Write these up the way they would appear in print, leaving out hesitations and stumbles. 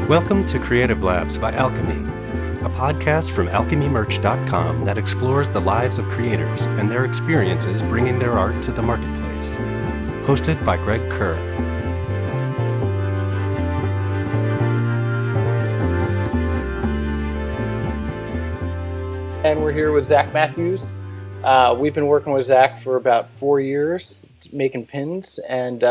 Welcome to Creative Labs by Alchemy, a podcast from alchemymerch.com that explores the lives of creators and their experiences bringing their art to the marketplace. Hosted by Greg Kerr. And we're here with Zach Matthews. We've been working with Zach for about 4 years, making pins, and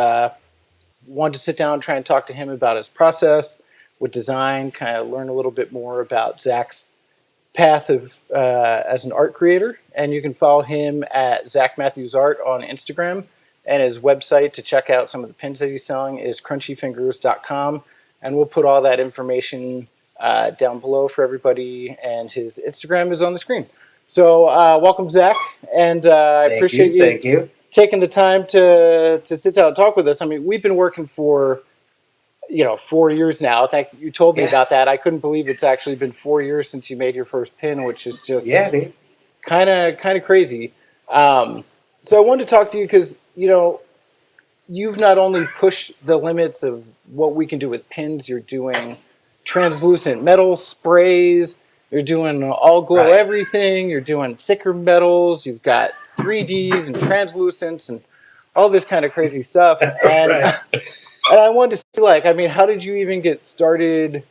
wanted to sit down and try and talk to him about his process with design, kind of learn a little bit more about Zach's path of as an art creator. And you can follow him at Zach Matthews Art on Instagram. And his website to check out some of the pins that he's selling is crunchyfingers.com. And we'll put all that information down below for everybody. And his Instagram is on the screen. So welcome, Zach. And I appreciate you taking the time to sit down and talk with us. I mean, we've been working for 4 years now. Thanks. You told me about that. I couldn't believe it's actually been 4 years since you made your first pin, which is just kind of crazy. So I wanted to talk to you because, you've not only pushed the limits of what we can do with pins, you're doing translucent metal sprays, you're doing all glow everything, you're doing thicker metals, you've got 3Ds and translucents and all this kind of crazy stuff. And and I wanted to see, how did you even get started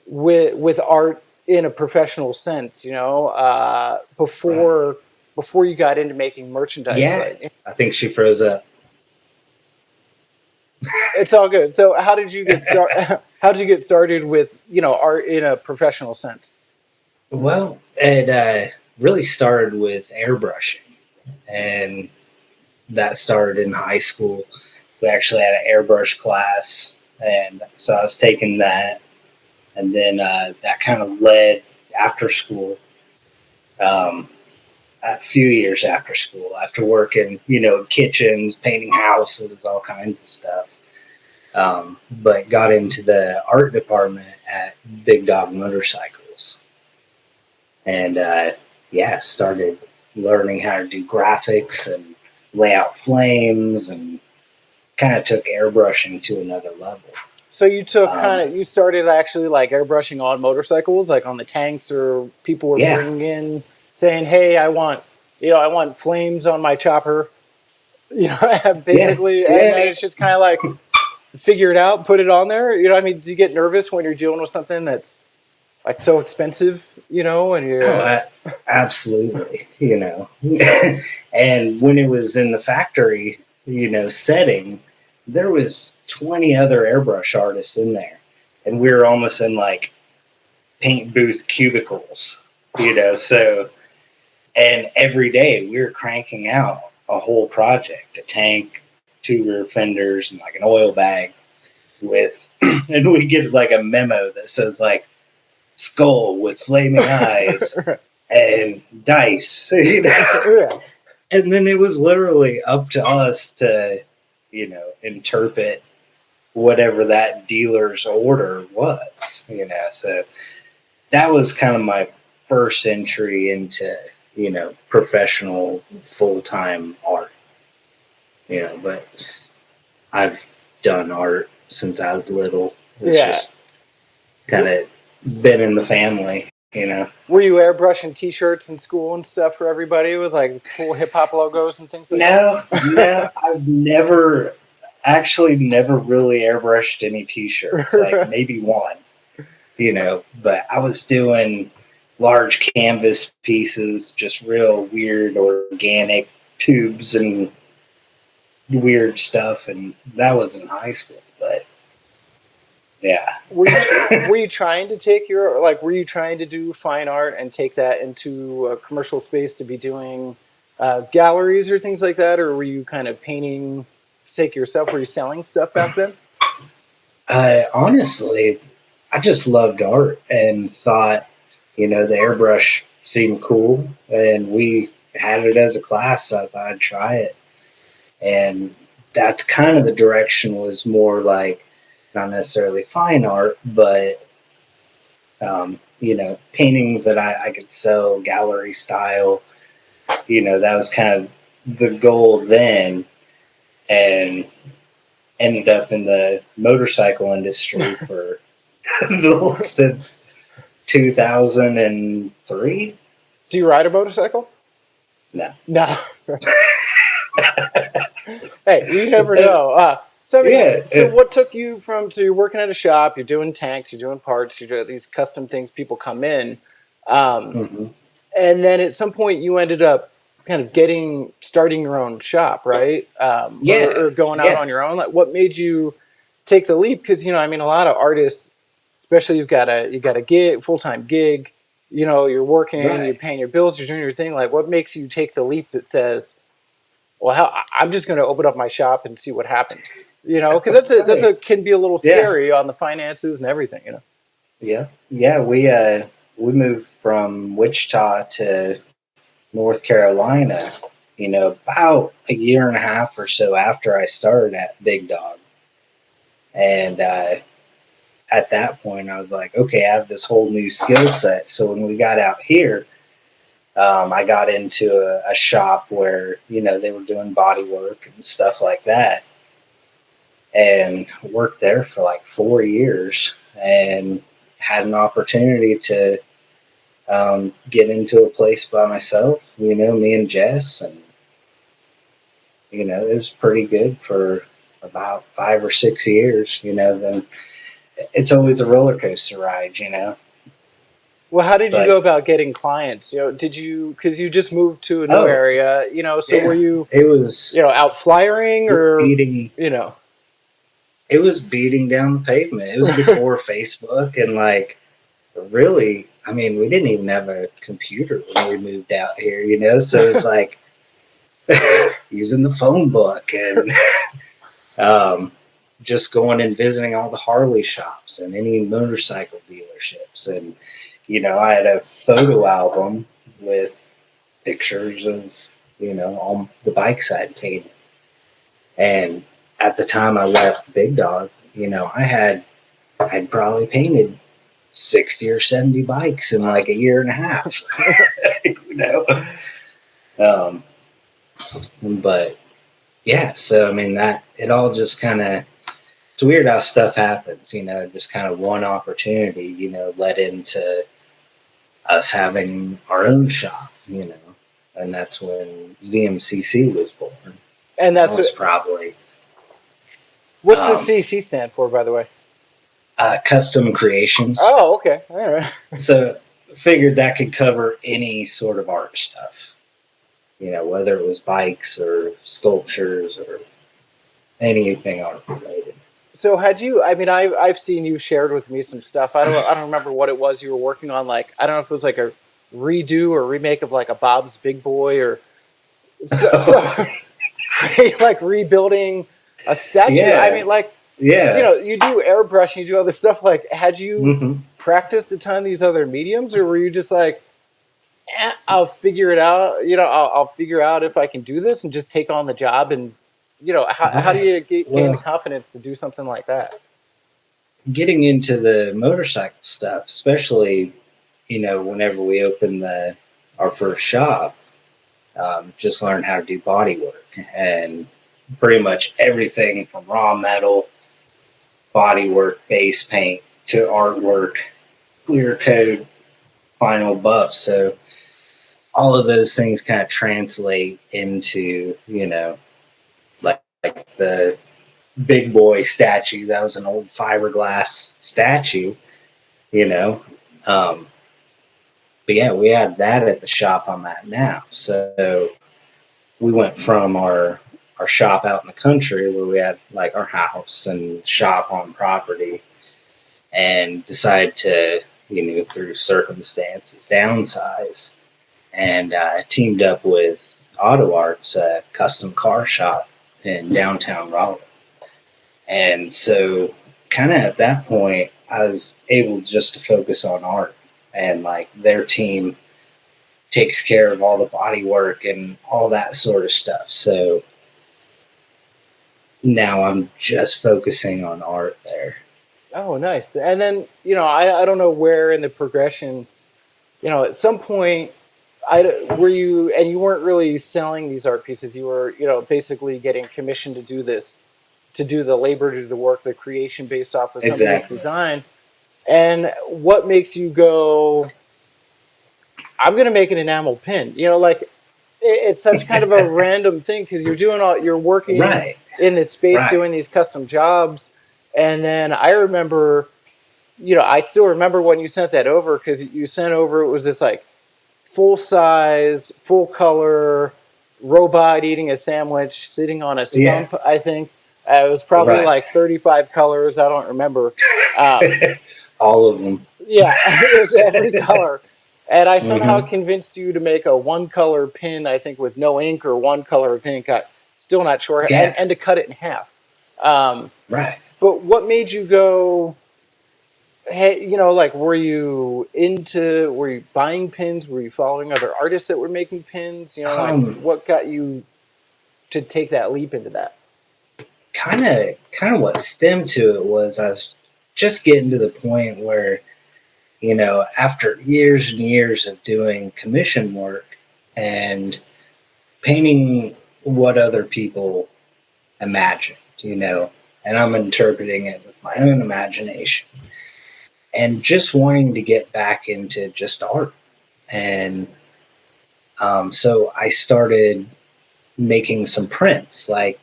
with art in a professional sense, before you got into making merchandise? Yeah, I think she froze up. It's all good. So how did you get started with, art in a professional sense? Well, it really started with airbrushing, and that started in high school. We actually had an airbrush class, and so I was taking that, and then that kind of led after school, a few years after school, after working, kitchens, painting houses, all kinds of stuff, but got into the art department at Big Dog Motorcycles, and started learning how to do graphics and lay out flames, and kind of took airbrushing to another level. So you took you started actually airbrushing on motorcycles, like on the tanks, or people were bringing in saying, "Hey, I want flames on my chopper," basically. And then it's just kind of figure it out, put it on there. Do you get nervous when you're dealing with something that's so expensive, and you're absolutely, and when it was in the factory, setting, there was 20 other airbrush artists in there, and we were almost in paint booth cubicles, so, and every day we were cranking out a whole project, a tank, 2 rear fenders, and an oil bag with, and we get a memo that says skull with flaming eyes and dice, and then it was literally up to us to, interpret whatever that dealer's order was, so that was kind of my first entry into, professional full-time art, but I've done art since I was little. It's just kind of been in the family, Were you airbrushing T-shirts in school and stuff for everybody with cool hip hop logos and things like that? No, I've never really airbrushed any T-shirts, maybe one, but I was doing large canvas pieces, just real weird organic tubes and weird stuff, and that was in high school, but yeah. Were you trying to take were you trying to do fine art and take that into a commercial space to be doing galleries or things like that? Or were you kind of painting for sake of yourself? Were you selling stuff back then? Honestly, I just loved art and thought, the airbrush seemed cool, and we had it as a class, so I thought I'd try it. And that's kind of the direction, was more not necessarily fine art, but, paintings that I could sell gallery style, that was kind of the goal then, and ended up in the motorcycle industry for since 2003. Do you ride a motorcycle? No. No. Hey, you never know. So what took you so you're working at a shop, you're doing tanks, you're doing parts, you're doing these custom things, people come in. And then at some point you ended up kind of starting your own shop, right? Or going out on your own. Like, what made you take the leap? Because, a lot of artists, especially you got a full-time gig, you're working, right. You're paying your bills, you're doing your thing. Like, what makes you take the leap that says, well, I'm just going to open up my shop and see what happens, because that's can be a little scary on the finances and everything, Yeah. We moved from Wichita to North Carolina, about a year and a half or so after I started at Big Dog. And at that point, I was like, okay, I have this whole new skill set. So when we got out here, I got into a shop where, they were doing body work and stuff like that. And worked there for like 4 years and had an opportunity to get into a place by myself, me and Jess. And, it was pretty good for about 5 or 6 years, then it's always a roller coaster ride, Well, how did you go about getting clients? Because you just moved to a new area, were you, it was, out flyering or, it was beating down the pavement. It was before Facebook and really, we didn't even have a computer when we moved out here, so it's like using the phone book and just going and visiting all the Harley shops and any motorcycle dealerships. And, I had a photo album with pictures of, all the bikes I'd painted. And at the time I left Big Dog, I'd probably painted 60 or 70 bikes in like a year and a half, but yeah, so that it all just kind of, it's weird how stuff happens, just kind of one opportunity, led into us having our own shop, and that's when ZMCC was born. And that's probably. What's the CC stand for, by the way? Custom creations. Oh, okay. All right. So figured that could cover any sort of art stuff, whether it was bikes or sculptures or anything art related. So I've seen you shared with me some stuff. I don't remember what it was you were working on. Like, I don't know if it was like a redo or remake of like a Bob's Big Boy or like rebuilding a statue. Yeah. You do airbrushing, you do other stuff. Like, had you practiced a ton of these other mediums, or were you just like, I'll figure it out. I'll figure out if I can do this and just take on the job. And how do you gain the confidence to do something like that? Getting into the motorcycle stuff, especially, whenever we opened our first shop, just learned how to do body work and pretty much everything from raw metal, body work, base paint to artwork, clear coat, final buff. So all of those things kind of translate into, like the Big Boy statue. That was an old fiberglass statue, but yeah, we had that at the shop I'm at now. So we went from our shop out in the country where we had like our house and shop on property, and decided to, through circumstances, downsize, and teamed up with Auto Arts, a custom car shop in downtown Raleigh. And so kind of at that point, I was able just to focus on art, and like their team takes care of all the body work and all that sort of stuff. So now I'm just focusing on art there. Oh, nice. And then, I don't know where in the progression, at some point, were you, and you weren't really selling these art pieces, you were, basically getting commissioned to do this, to do the labor, to do the work, the creation based off of somebody's design. And what makes you go, I'm going to make an enamel pin? You know, like it's such kind of a random thing because you're working Right. in this space Right. doing these custom jobs. And then I remember, I still remember when you sent that over because you sent over, it was this like full size, full color robot eating a sandwich sitting on a stump, I think. It was probably like 35 colors. I don't remember. All of them. Yeah, it was every color. And I somehow convinced you to make a one color pin, I think, with no ink or one color of ink. Still not sure. Yeah. And to cut it in half. Right. But what made you go, hey, like, were you buying pins? Were you following other artists that were making pins? What got you to take that leap into that? Kind of what stemmed to it was I was just getting to the point where, after years and years of doing commission work and painting what other people imagined, and I'm interpreting it with my own imagination and just wanting to get back into just art. And so I started making some prints. Like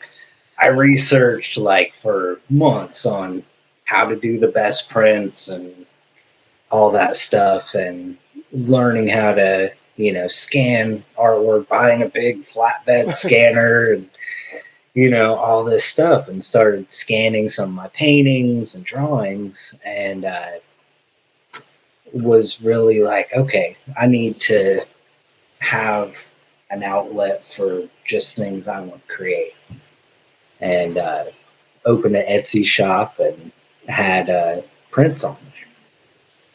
I researched for months on how to do the best prints and all that stuff, and learning how to, scan artwork, buying a big flatbed scanner and, all this stuff, and started scanning some of my paintings and drawings, and was really like, okay, I need to have an outlet for just things I want to create. And opened an Etsy shop and had prints on there.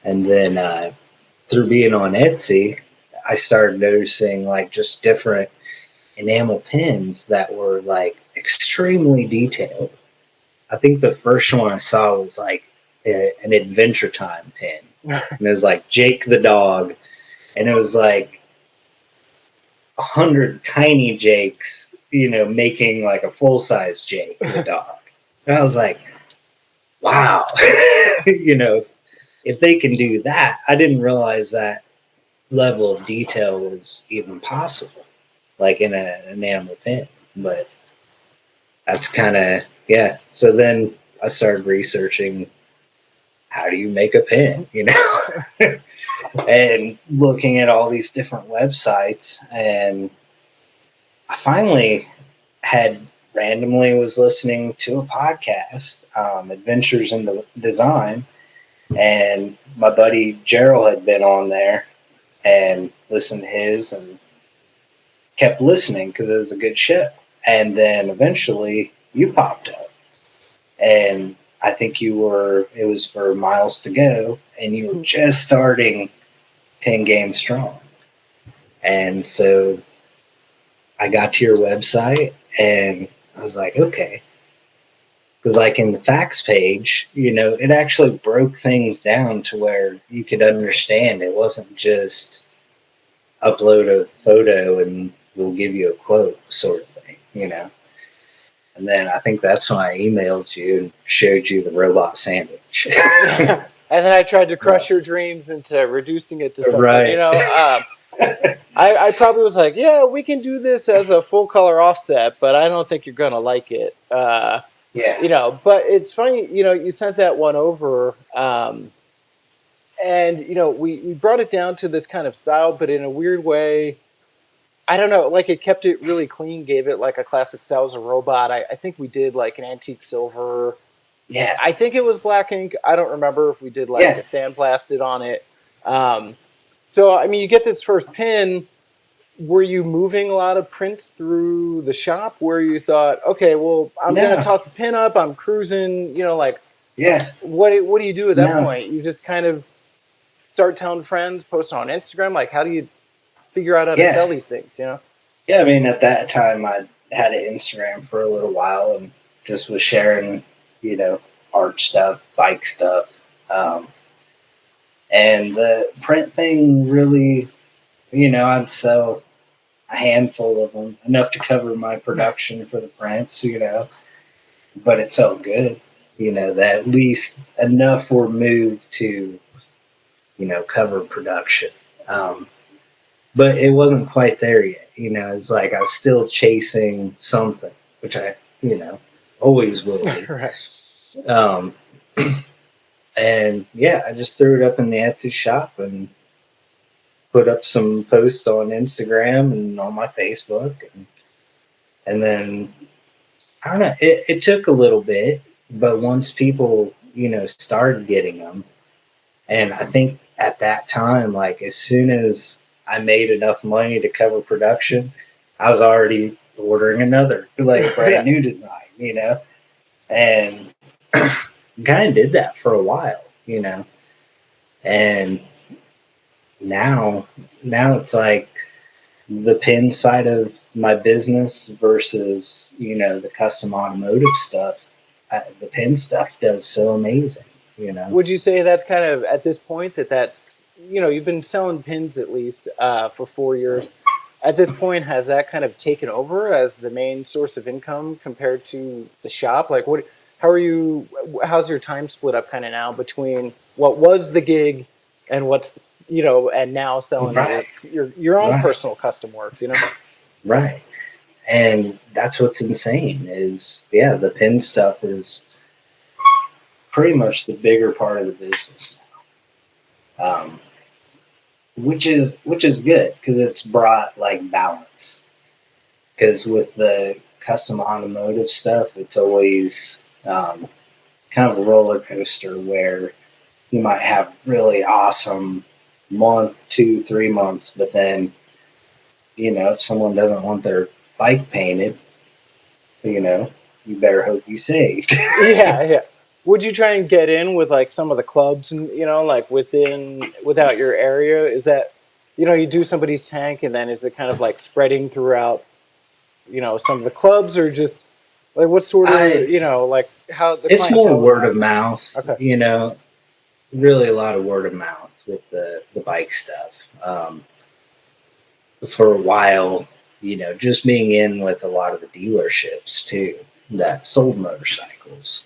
And then through being on Etsy, I started noticing just different enamel pins that were extremely detailed. I think the first one I saw was an Adventure Time pin. And it was Jake the dog. And it was 100 tiny Jakes, making a full-size Jake the dog. And I was like, wow. If they can do that, I didn't realize that level of detail was even possible, in an enamel pin. But that's kind of, yeah. So then I started researching, how do you make a pin, and looking at all these different websites. And I finally was listening to a podcast, Adventures in Design, and my buddy Gerald had been on there and listened to his and kept listening because it was a good show. And then eventually you popped up, and I think it was for Miles to Go, and you were just starting Pin Game Strong. And so I got to your website and I was like, okay. Because in the facts page, it actually broke things down to where you could understand. It wasn't just upload a photo and we'll give you a quote sort of thing, And then I think that's when I emailed you and showed you the robot sandwich. And then I tried to crush your dreams into reducing it to something, right. I probably was like, yeah, we can do this as a full color offset, but I don't think you're going to like it. Yeah. But it's funny, you sent that one over, and, we brought it down to this kind of style, but in a weird way, I don't know, it kept it really clean, gave it a classic style as a robot. I think we did an antique silver. Yeah. I think it was black ink. I don't remember if we did a sandblasted on it. So, you get this first pin. Were you moving a lot of prints through the shop where you thought, okay, well, I'm going to toss a pin up, I'm cruising, Yeah. What do you do at that point? You just kind of start telling friends, post on Instagram? How do you figure out how to sell these things, Yeah, at that time I had an Instagram for a little while and just was sharing, art stuff, bike stuff. And the print thing really, I'd sell a handful of them, enough to cover my production for the prints, but it felt good. that at least enough were moved to, cover production. But it wasn't quite there yet. It's like I was still chasing something, which I, always will be. Right. And yeah, I just threw it up in the Etsy shop and put up some posts on Instagram and on my Facebook. And then, I don't know, it took a little bit, but once people, started getting them, and I think at that time, like as soon as I made enough money to cover production, I was already ordering another, like brand new design, and kind of did that for a while, and now it's like the pin side of my business versus, the custom automotive stuff. The pin stuff does so amazing, Would you say that's kind of at this point that you've been selling pins at least for 4 years. At this point, has that kind of taken over as the main source of income compared to the shop? Like, how's your time split up kind of now between what was the gig and what's, and now selling your own personal custom work, Right. And that's what's insane is, the pin stuff is pretty much the bigger part of the business now. Which is good because it's brought like balance. Because with the custom automotive stuff, it's always kind of a roller coaster where you might have really awesome month, 2-3 months, but then, if someone doesn't want their bike painted, you better hope you saved. Yeah. Would you try and get in with like some of the clubs and, like without your area? Is that, you do somebody's tank and then is it kind of like spreading throughout, some of the clubs or just like what sort of, like how the it's more word of mouth, okay. Really a lot of word of mouth with the bike stuff. For a while, just being in with a lot of the dealerships too that sold motorcycles.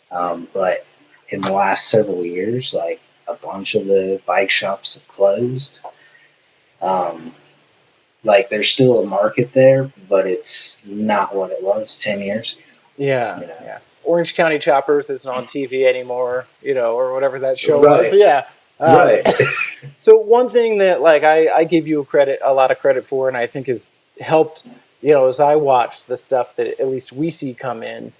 But in the last several years, like a bunch of the bike shops have closed. Like there's still a market there, but it's not what it was 10 years ago. Yeah. Orange County Choppers isn't on TV anymore, or whatever that show Right. was. Yeah. Right. So one thing that like I give you a lot of credit for, and I think has helped, as I watch the stuff that at least we see come in,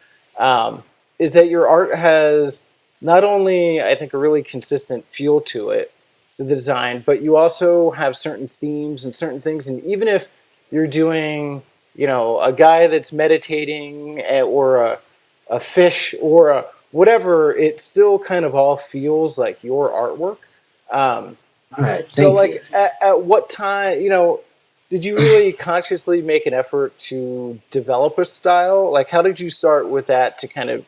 is that your art has not only, I think, a really consistent feel to it, to the design, but you also have certain themes and certain things. And even if you're doing, a guy that's meditating or a fish or whatever, it still kind of all feels like your artwork. All right. So like at what time, did you really consciously make an effort to develop a style? Like how did you start with that to kind of,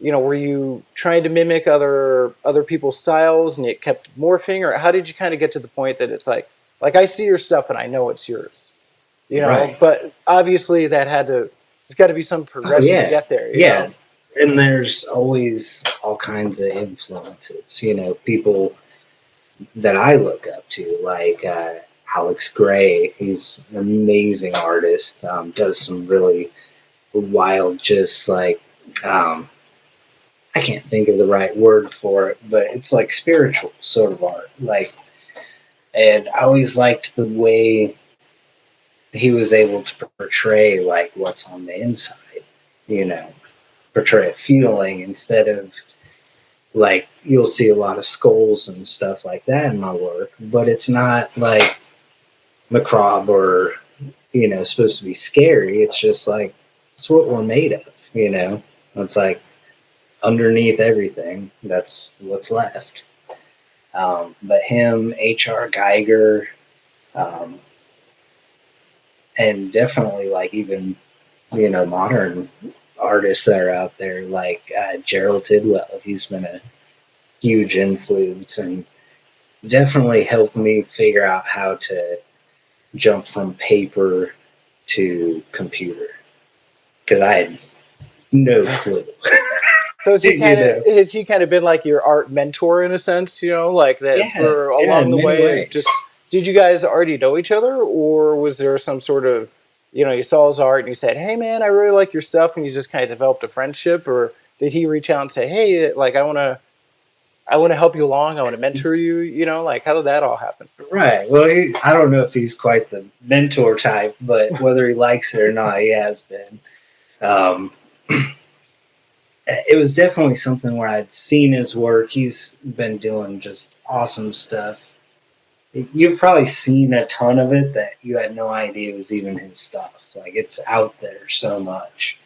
were you trying to mimic other people's styles and it kept morphing, or how did you kind of get to the point that it's like I see your stuff and I know it's yours, Right. But obviously there's got to be some progression to get there. You know? And there's always all kinds of influences, people that I look up to, like Alex Gray. He's an amazing artist, does some really wild, just like, I can't think of the right word for it, but it's like spiritual sort of art. Like, and I always liked the way he was able to portray like what's on the inside, portray a feeling instead of like, you'll see a lot of skulls and stuff like that in my work, but it's not like macabre or, supposed to be scary. It's just like, it's what we're made of, It's like, underneath everything, that's what's left. But him, H.R. Geiger, and definitely like even, modern artists that are out there, like Gerald Tidwell. He's been a huge influence and definitely helped me figure out how to jump from paper to computer, because I had no clue. So has he kind of been like your art mentor in a sense, like that for along the way? Just did you guys already know each other, or was there some sort of, you saw his art and you said, "Hey man, I really like your stuff," and you just kind of developed a friendship, or did he reach out and say, "Hey, like I want to help you along, I want to mentor you," like how did that all happen? Right. Well, I don't know if he's quite the mentor type, but whether he likes it or not, he has been. It was definitely something where I'd seen his work. He's been doing just awesome stuff. You've probably seen a ton of it that you had no idea was even his stuff. Like, it's out there so much.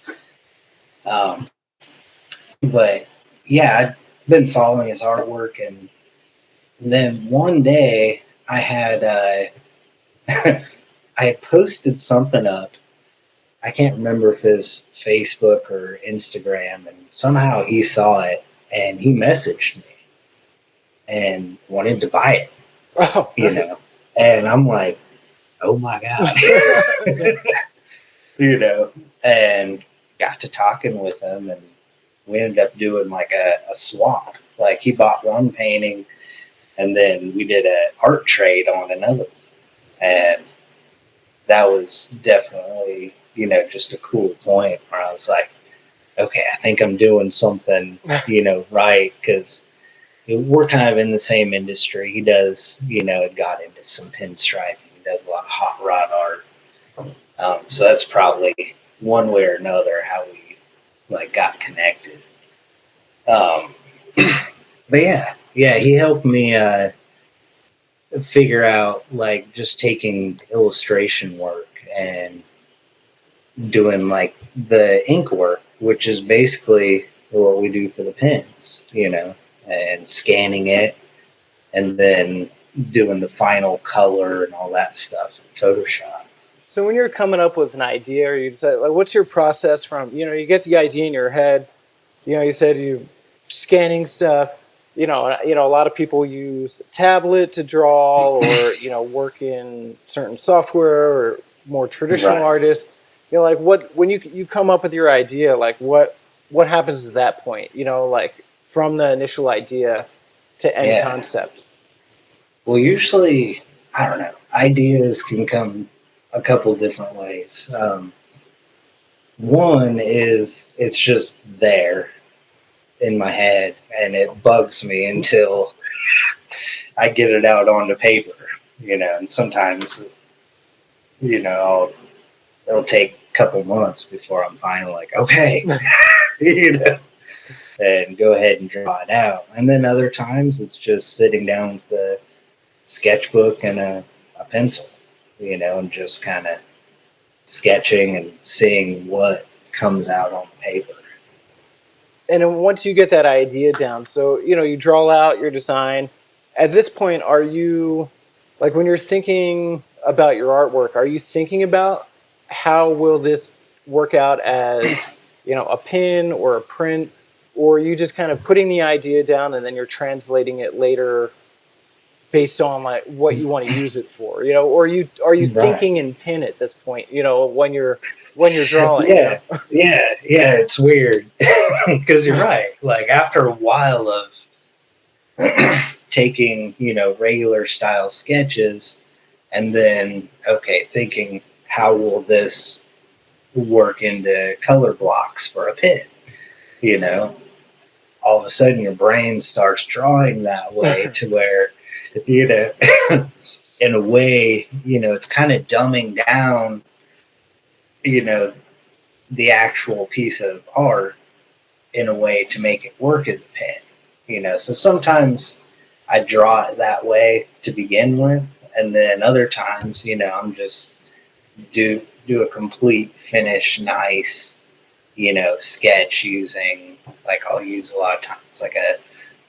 But yeah, I've been following his artwork, and then one day I had I had posted something up. I can't remember if it was Facebook or Instagram, and somehow he saw it and he messaged me and wanted to buy it. Oh, and I'm like, oh my God, and got to talking with him, and we ended up doing like a swap. Like, he bought one painting and then we did an art trade on another. And that was definitely, just a cool point where I was like, okay, I think I'm doing something, right. Cause we're kind of in the same industry. He does, got into some pinstriping. He does a lot of hot rod art. So that's probably one way or another how we got connected. But yeah, he helped me figure out just taking illustration work and doing the ink work, which is basically what we do for the pins, and scanning it and then doing the final color and all that stuff in Photoshop. So when you're coming up with an idea, or you decide, what's your process from, you get the idea in your head, you said you scanning stuff, a lot of people use a tablet to draw or, work in certain software, or more traditional artists, when you come up with your idea, what happens at that point, from the initial idea to end concept? Well, usually, I don't know, ideas can come a couple different ways. One is it's just there in my head and it bugs me until I get it out onto paper, and sometimes, it'll take a couple months before I'm finally okay, and go ahead and draw it out. And then other times it's just sitting down with the sketchbook and a pencil, and just kind of sketching and seeing what comes out on paper. And then once you get that idea down, so, you draw out your design. At this point, are you, when you're thinking about your artwork, are you thinking about how will this work out as, a pin or a print? Or are you just kind of putting the idea down and then you're translating it later based on what you want to use it for, or are you thinking in pin at this point, when you're drawing? Yeah, it's weird because you're right. After a while of taking, regular style sketches and then, thinking how will this work into color blocks for a pin, all of a sudden your brain starts drawing that way to where, in a way, it's kind of dumbing down, the actual piece of art in a way to make it work as a pen, so sometimes I draw it that way to begin with. And then other times, I'm just do a complete finish, nice, sketch using, I'll use a lot of times, a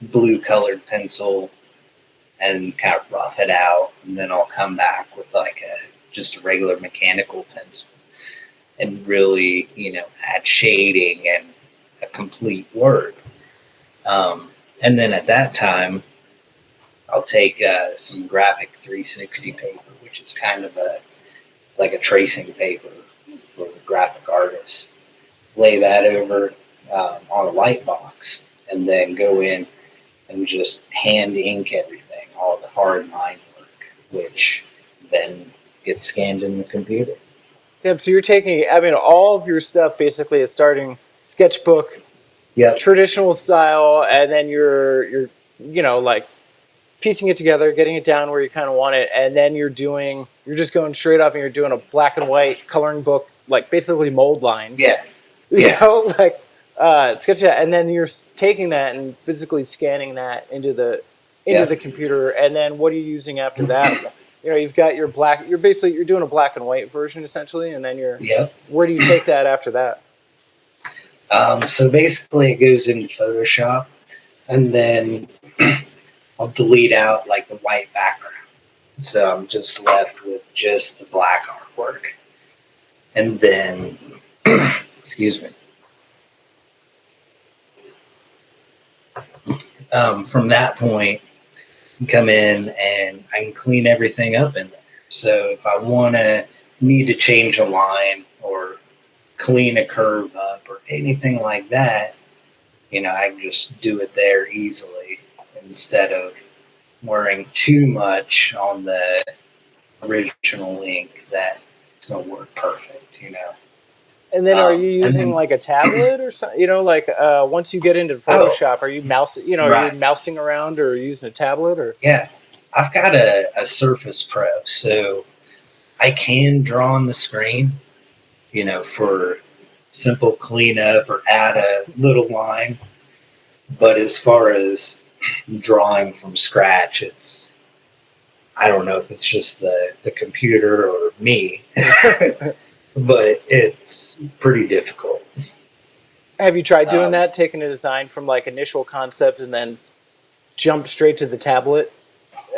blue colored pencil and kind of rough it out. And then I'll come back with just a regular mechanical pencil and really, add shading and a complete work. And then at that time, I'll take some graphic 360 paper, which is kind of a tracing paper for graphic artists. Lay that over on a light box, and then go in and just hand ink everything, all the hard line work, which then gets scanned in the computer. Yep. So you're taking, I mean, all of your stuff basically is starting sketchbook, Yep. traditional style, and then you're like piecing it together, getting it down where you kind of want it, and then you're just going straight up and you're doing a black and white coloring book, like basically mold lines. Yeah. You know, like sketch that, and then you're taking that and physically scanning that into the computer, and then what are you using after that? You know, you've got your black. You're doing a black and white version essentially, and then where do you take that after that? So basically, it goes in Photoshop, and then I'll delete out like the white background, so I'm just left with just the black artwork, and then excuse me. From that point, come in and I can clean everything up in there. So if I need to change a line or clean a curve up or anything like that, I can just do it there easily instead of worrying too much on the original ink that it's going to work perfect, And then are you using like a tablet or something? Once you get into Photoshop, are you mousing, are you mousing around or using a tablet or? Yeah, I've got a Surface Pro, so I can draw on the screen, for simple cleanup or add a little line. But as far as drawing from scratch, I don't know if it's just the computer or me. But it's pretty difficult. Have you tried doing that, taking a design from like initial concept and then jump straight to the tablet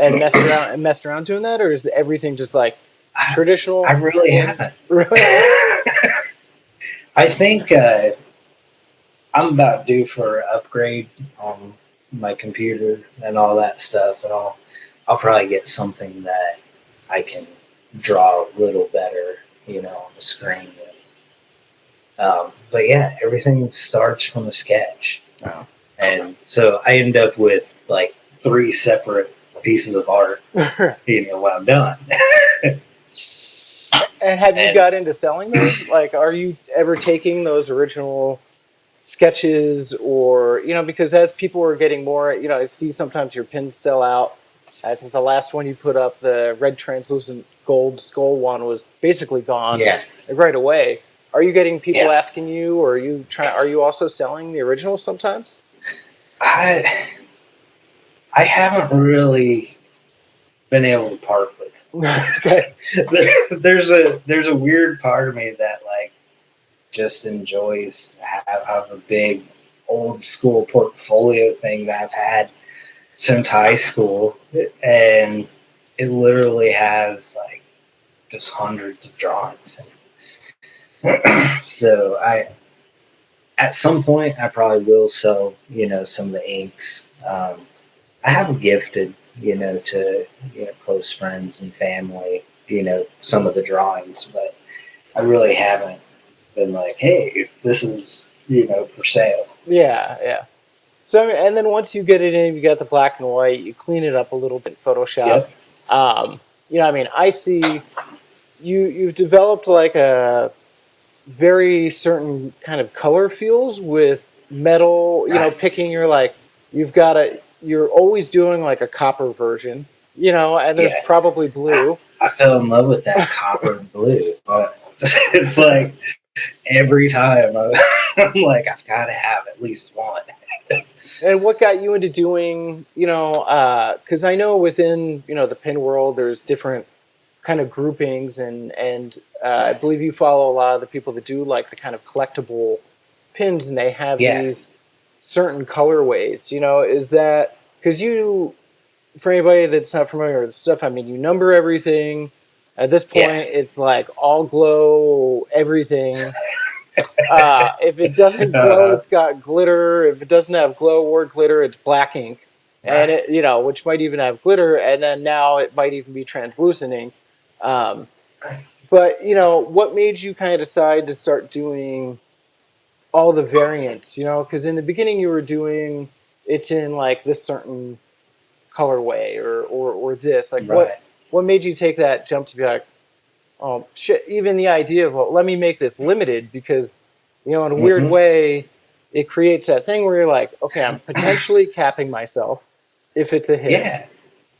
and messed around doing that, or is everything just like traditional? I really haven't. Really? I think I'm about due for an upgrade on my computer and all that stuff, and I'll probably get something that I can draw a little better, on the screen with. But yeah, everything starts from a sketch. Wow. And so I end up with like 3 separate pieces of art, when I'm done. And have you got into selling those? Like, are you ever taking those original sketches or, because as people are getting more, I see sometimes your pins sell out. I think the last one you put up, the red translucent gold skull one, was basically gone right away. Are you getting people asking you, or are you also selling the originals sometimes? I haven't really been able to part with it. Okay. There's a weird part of me that like just enjoys have a big old school portfolio thing that I've had since high school, and it literally has like just hundreds of drawings in it. So at some point I probably will sell, some of the inks. I have gifted, to close friends and family, some of the drawings, but I really haven't been like, hey, this is, for sale. Yeah. So, and then once you get it in, you got the black and white, you clean it up a little bit in Photoshop. Yep. I see you've developed like a very certain kind of color feels with metal, picking you're always doing like a copper version, and there's probably blue. I fell in love with that copper and blue. It's like every time I'm like, I've got to have at least one. And what got you into doing, because I know within, the pin world, there's different kind of groupings, and I believe you follow a lot of the people that do like the kind of collectible pins, and they have these certain colorways, is that, because for anybody that's not familiar with the stuff, I mean, you number everything. At this point, it's like all glow, everything. If it doesn't glow, it's got glitter. If it doesn't have glow or glitter, it's black ink. And it, which might even have glitter, and then now it might even be translucent ink. But what made you kind of decide to start doing all the variants, because in the beginning you were doing it's in like this certain colorway or this, like Right. what made you take that jump to be like, oh shit, even the idea of, well, let me make this limited, because in a weird way it creates that thing where you're like, okay, I'm potentially capping myself if it's a hit.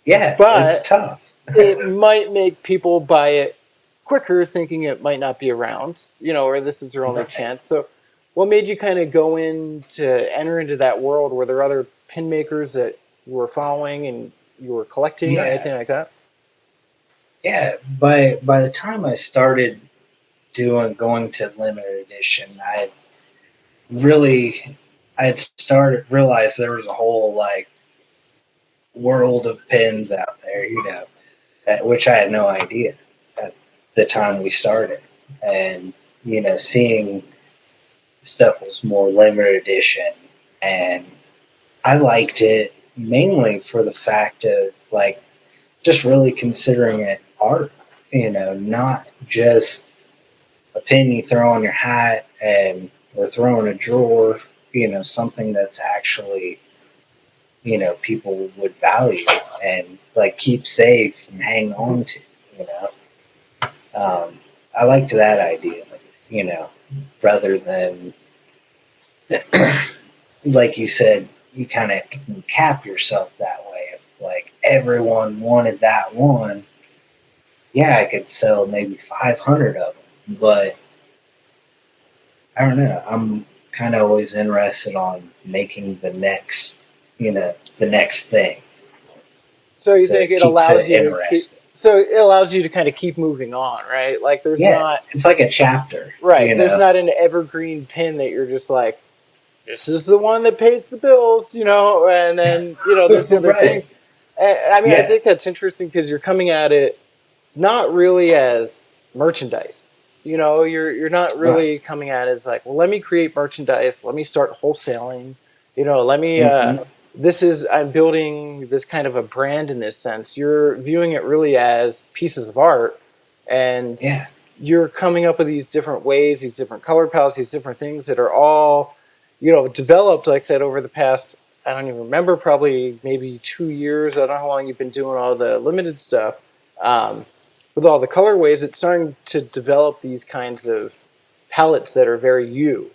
Yeah, but it's tough. It might make people buy it quicker, thinking it might not be around, or this is their only chance. So what made you kind of go in to enter into that world? Were there other pin makers that you were following and you were collecting or anything like that? Yeah, by the time I started going to limited edition, I had started realized there was a whole like world of pins out there, which I had no idea at the time we started. And seeing stuff was more limited edition, and I liked it mainly for the fact of like just really considering it art, not just a pin you throw on your hat or throw in a drawer, something that's actually, people would value and like keep safe and hang on to, I liked that idea, rather than, like you said, you kind of can cap yourself that way. If like everyone wanted that one, yeah, I could sell maybe 500 of them, but I don't know. I'm kind of always interested on making the next thing. So you think it allows you to kind of keep moving on, right? Like there's not, it's like a chapter, right? There's not an evergreen pin that you're just like, this is the one that pays the bills, and then there's other things. I mean, I think that's interesting because you're coming at it not really as merchandise. You're not really coming at it as like, well, let me create merchandise, let me start wholesaling, let me I'm building this kind of a brand in this sense. You're viewing it really as pieces of art, and you're coming up with these different ways, these different color palettes, these different things that are all, developed, like I said, over the past, I don't even remember, probably maybe 2 years. I don't know how long you've been doing all the limited stuff. With all the colorways, it's starting to develop these kinds of palettes that are very you.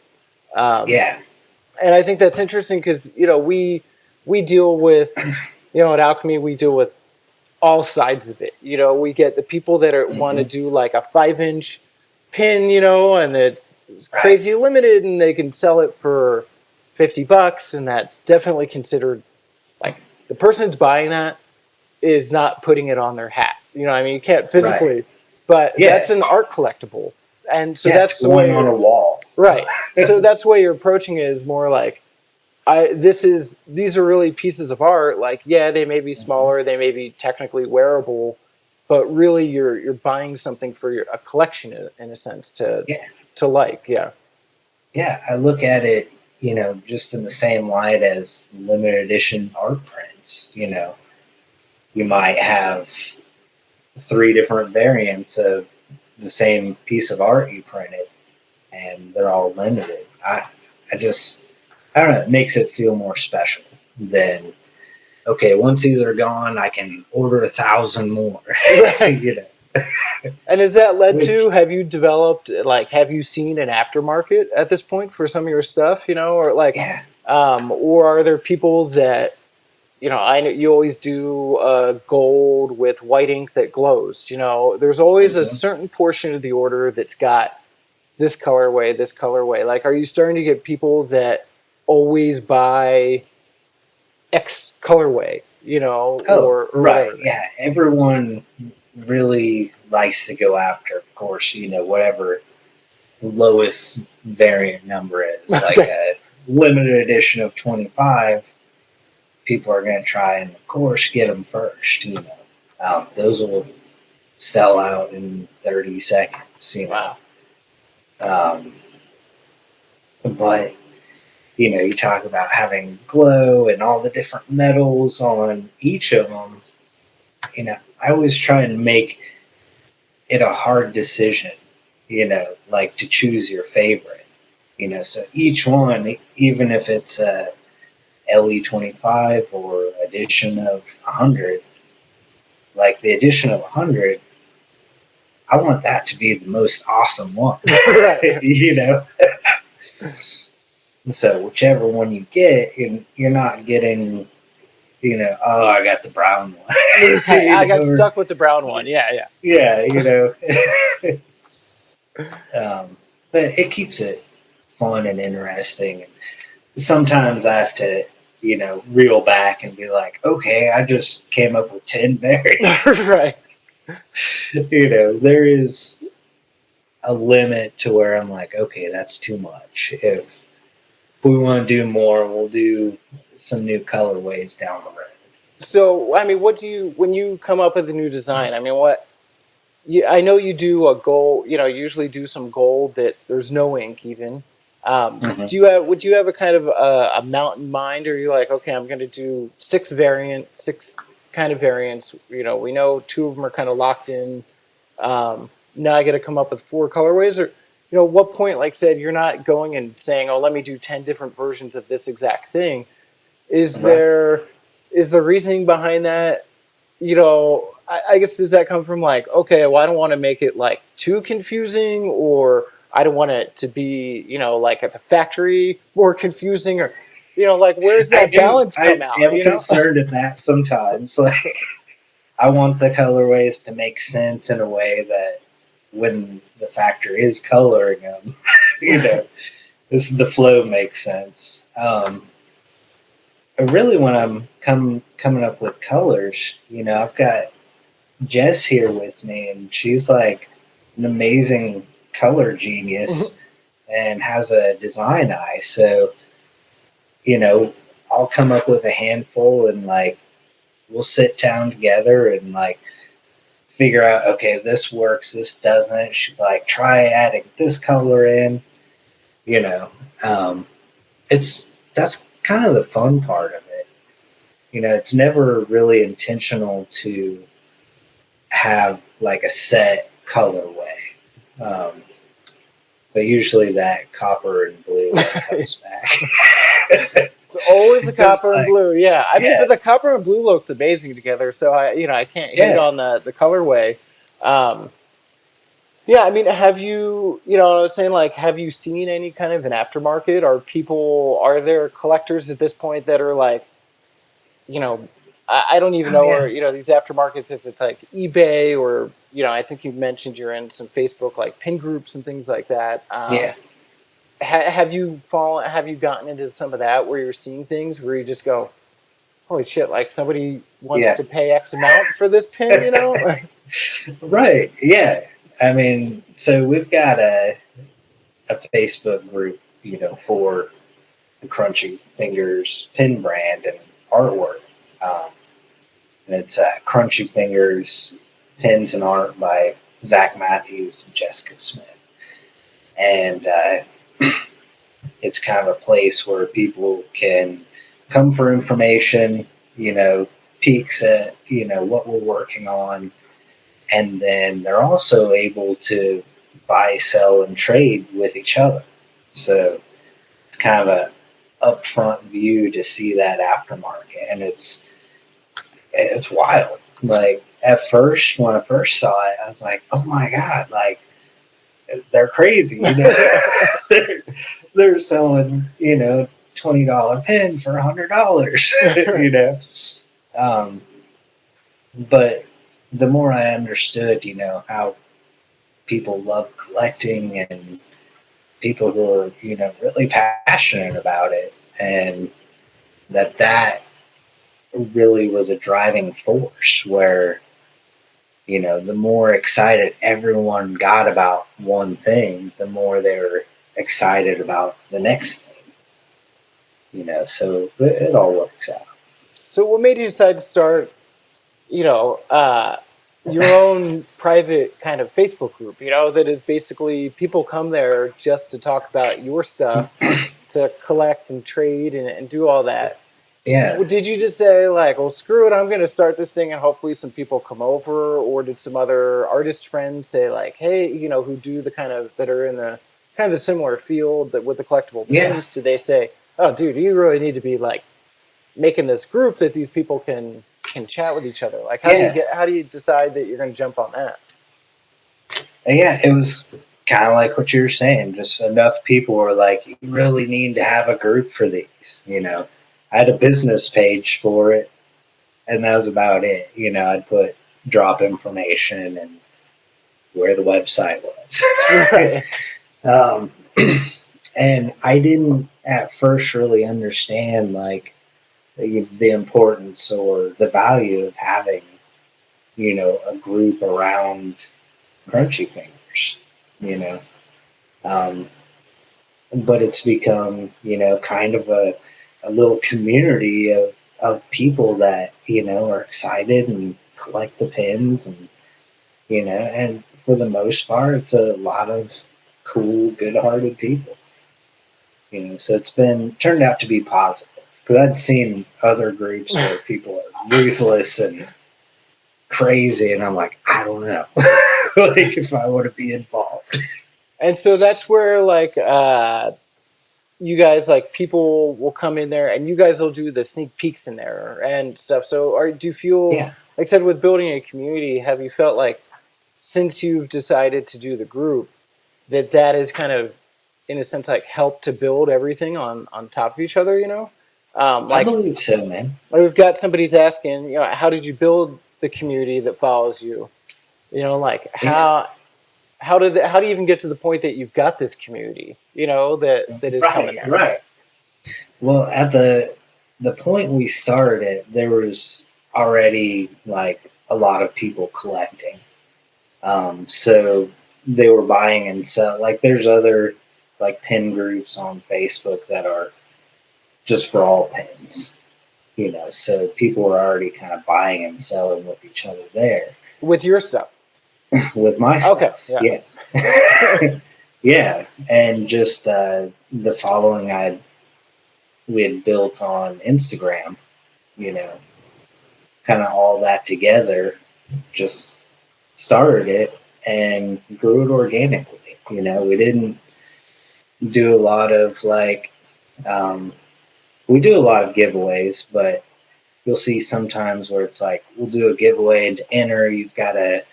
And I think that's interesting because, we deal with, at Alchemy, we deal with all sides of it. We get the people that want to do like a 5-inch pin, and it's crazy limited, and they can sell it for $50, and that's definitely considered like the person who's buying that is not putting it on their hat. I mean, you can't physically, but that's an art collectible, and so that's the way on a wall, right? So that's the way you're approaching it, is more like, these are really pieces of art. Like, they may be smaller, they may be technically wearable, but really you're buying something for a collection in a sense to like. I look at it, just in the same light as limited edition art prints. You might have 3 different variants of the same piece of art you printed, and they're all limited. I don't know, it makes it feel more special than, okay, once these are gone, I can order 1,000 more. And has that led to, have you developed, like, have you seen an aftermarket at this point for some of your stuff, or like, or are there people that, I know you always do gold with white ink that glows, there's always a certain portion of the order that's got this colorway. Like, are you starting to get people that always buy X colorway, right. Yeah. Everyone really likes to go after, of course, whatever the lowest variant number is. Like a limited edition of 25, people are going to try and, of course, get them first. Those will sell out in 30 seconds. Wow. But you talk about having glow and all the different metals on each of them. I always try and make it a hard decision, like to choose your favorite. So each one, even if it's a LE25 or edition of 100, like the edition of 100, I want that to be the most awesome one. Right. So whichever one you get, you're not getting, oh, I got the brown one. I got stuck with the brown one. Yeah. Yeah, but it keeps it fun and interesting. And sometimes I have to, reel back and be like, okay, I just came up with 10 variants. Right. There is a limit to where I'm like, okay, that's too much. If we want to do more, we'll do some new colorways down the road. So, I mean, when you come up with a new design, I mean, I know you do a gold, you usually do some gold that there's no ink even. Would you have a kind of a amount in mind, or you're like, okay, I'm going to do 6 kind of variants. We know 2 of them are kind of locked in. Now I got to come up with 4 colorways, or what point, like said, you're not going and saying, oh, let me do 10 different versions of this exact thing. Is the reasoning behind that? I guess, does that come from like, okay, well, I don't want to make it like too confusing, or I don't want it to be, like at the factory more confusing, or, like, where's that balance come out? I'm concerned at that sometimes. Like, I want the colorways to make sense in a way that when the factory is coloring them, the flow makes sense. Really, when I'm coming up with colors, I've got Jess here with me, and she's like an amazing color genius and has a design eye. So, I'll come up with a handful, and like we'll sit down together and like figure out, okay, this works, this doesn't. She'd like try adding this color in. That's kind of the fun part of it. It's never really intentional to have like a set colorway. But usually that copper and blue comes back. It's always a copper and blue. Yeah. I mean, but the copper and blue looks amazing together. So I can't hate on the colorway. Yeah. I mean, have you, I was saying, like, have you seen any kind of an aftermarket? Are there collectors at this point that are like, I don't even know where, these aftermarkets, if it's like eBay or, I think you mentioned you're in some Facebook, like pin groups and things like that. Have you gotten into some of that where you're seeing things where you just go, holy shit, like somebody wants to pay X amount for this pin, Right. Yeah. I mean, so we've got a Facebook group, for the Crunchy Fingers pin brand and artwork. And it's Crunchy Fingers Pins and Art by Zach Matthews and Jessica Smith. And it's kind of a place where people can come for information, peeks at, what we're working on. And then they're also able to buy, sell, and trade with each other. So it's kind of a upfront view to see that aftermarket. And it's wild. Like, at first, when I first saw it, I was like, oh my God, like, they're crazy. They're selling, $20 pin for $100, But the more I understood, how people love collecting and people who are, really passionate about it, and that really was a driving force where, the more excited everyone got about one thing, the more they were excited about the next thing, so it all works out. So what made you decide to start, your own private kind of Facebook group, that is basically people come there just to talk about your stuff, to collect and trade and do all that? Yeah. Did you just say, like, well, screw it, I'm going to start this thing and hopefully some people come over? Or did some other artist friends say, like, hey, who do the kind of, that are in the kind of a similar field that with the collectible Yeah. pins? Do they say, oh, dude, you really need to be like making this group that these people can chat with each other? Like, how do you decide that you're going to jump on that? And yeah, it was kind of like what you were saying. Just enough people were like, you really need to have a group for these. You know, I had a business page for it, and that was about it. You know, I'd put drop information and where the website was. Right. And I didn't at first really understand like the importance or the value of having, you know, a group around Crunchy Fingers, you know. But it's become, you know, kind of a little community of people that, you know, are excited and collect the pins, and, you know, and for the most part, it's a lot of cool, good-hearted people. You know, so it's turned out to be positive. Because I'd seen other groups where people are ruthless and crazy, and I'm like, I don't know, like if I want to be involved. And so that's where like you guys, like, people will come in there and you guys will do the sneak peeks in there and stuff. So do you feel, like I said, with building a community, have you felt like since you've decided to do the group that is kind of, in a sense, like helped to build everything on top of each other, you know? I believe so, man. We've got somebody's asking, you know, how did you build the community that follows you? You know, like how do you even get to the point that you've got this community, you know, that is coming there? Right. Well, at the point we started it, there was already like a lot of collecting. So they were buying and selling. Like there's other like pin groups on Facebook that are just for all pins, you know, so people were already kind of buying and selling with each other there. With your stuff? With my stuff. Okay. Yeah. Yeah. And just the following we had built on Instagram, you know, kind of all that together, just started it and grew it organically. You know, we didn't do a lot of like, we do a lot of giveaways, but you'll see sometimes where it's like, we'll do a giveaway, and to enter, you've got to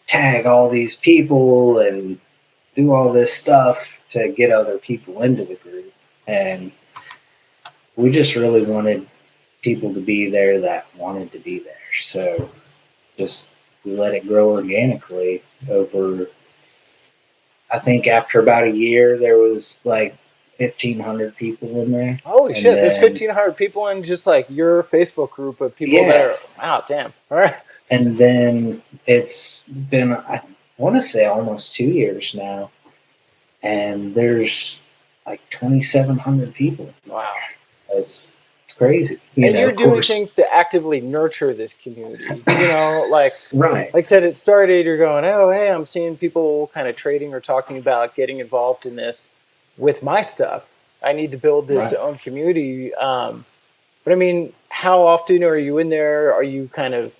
tag all these people and do all this stuff to get other people into the group. And we just really wanted people to be there that wanted to be there. So just we let it grow organically over, I think after about a year, there was like 1,500 people in there. Holy shit, there's 1,500 people in just like your Facebook group of people there. Wow, damn. All right. And then it's been, I want to say, almost 2 years now. And there's like 2,700 people. Wow. It's crazy. And you're doing things to actively nurture this community. You know, like, right. Like I said, it started, you're going, oh, hey, I'm seeing people kind of trading or talking about getting involved in this with my stuff. I need to build this own community. But I mean, how often are you in there? Are you kind of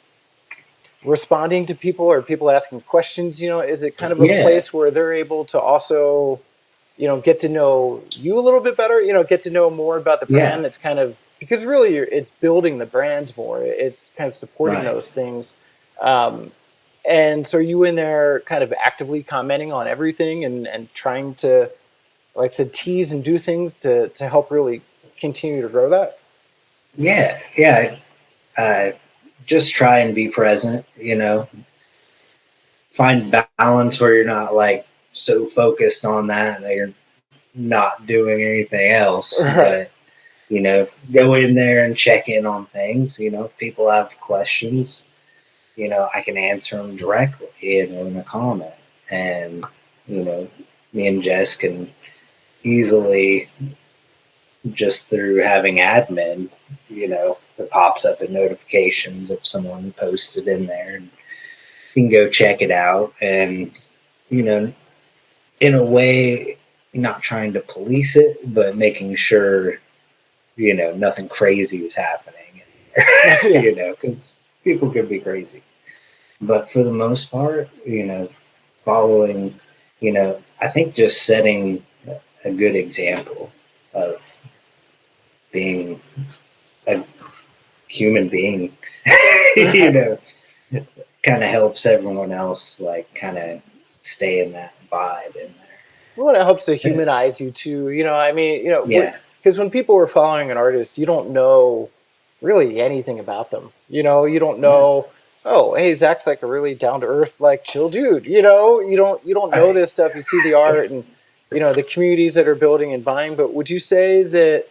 responding to people? Or people asking questions? You know, is it kind of a place where they're able to also, you know, get to know you a little bit better? You know, get to know more about the brand. It's kind of, because really it's building the brand more. It's kind of supporting those things. And so are you in there kind of actively commenting on everything and trying to, like I said, tease and do things to help really continue to grow that? Yeah. Just try and be present, you know, find balance where you're not like so focused on that you're not doing anything else. Right. But, you know, go in there and check in on things. You know, if people have questions, you know, I can answer them directly, you know, in a comment. And, you know, me and Jess can easily, just through having admin, you know, it pops up in notifications if someone posted in there, and you can go check it out. And, you know, in a way, not trying to police it, but making sure, you know, nothing crazy is happening, you know, because people could be crazy. But for the most part, you know, following, I think just setting a good example of being a human being, kind of helps everyone else, like, kind of stay in that vibe in there. Well, it helps to humanize you too. Yeah. Because when people are following an artist, you don't know really anything about them. You don't know. Oh, hey, Zach's like a really down to earth, like chill dude. You don't know this stuff. You see the art and the communities that are building and buying. But would you say that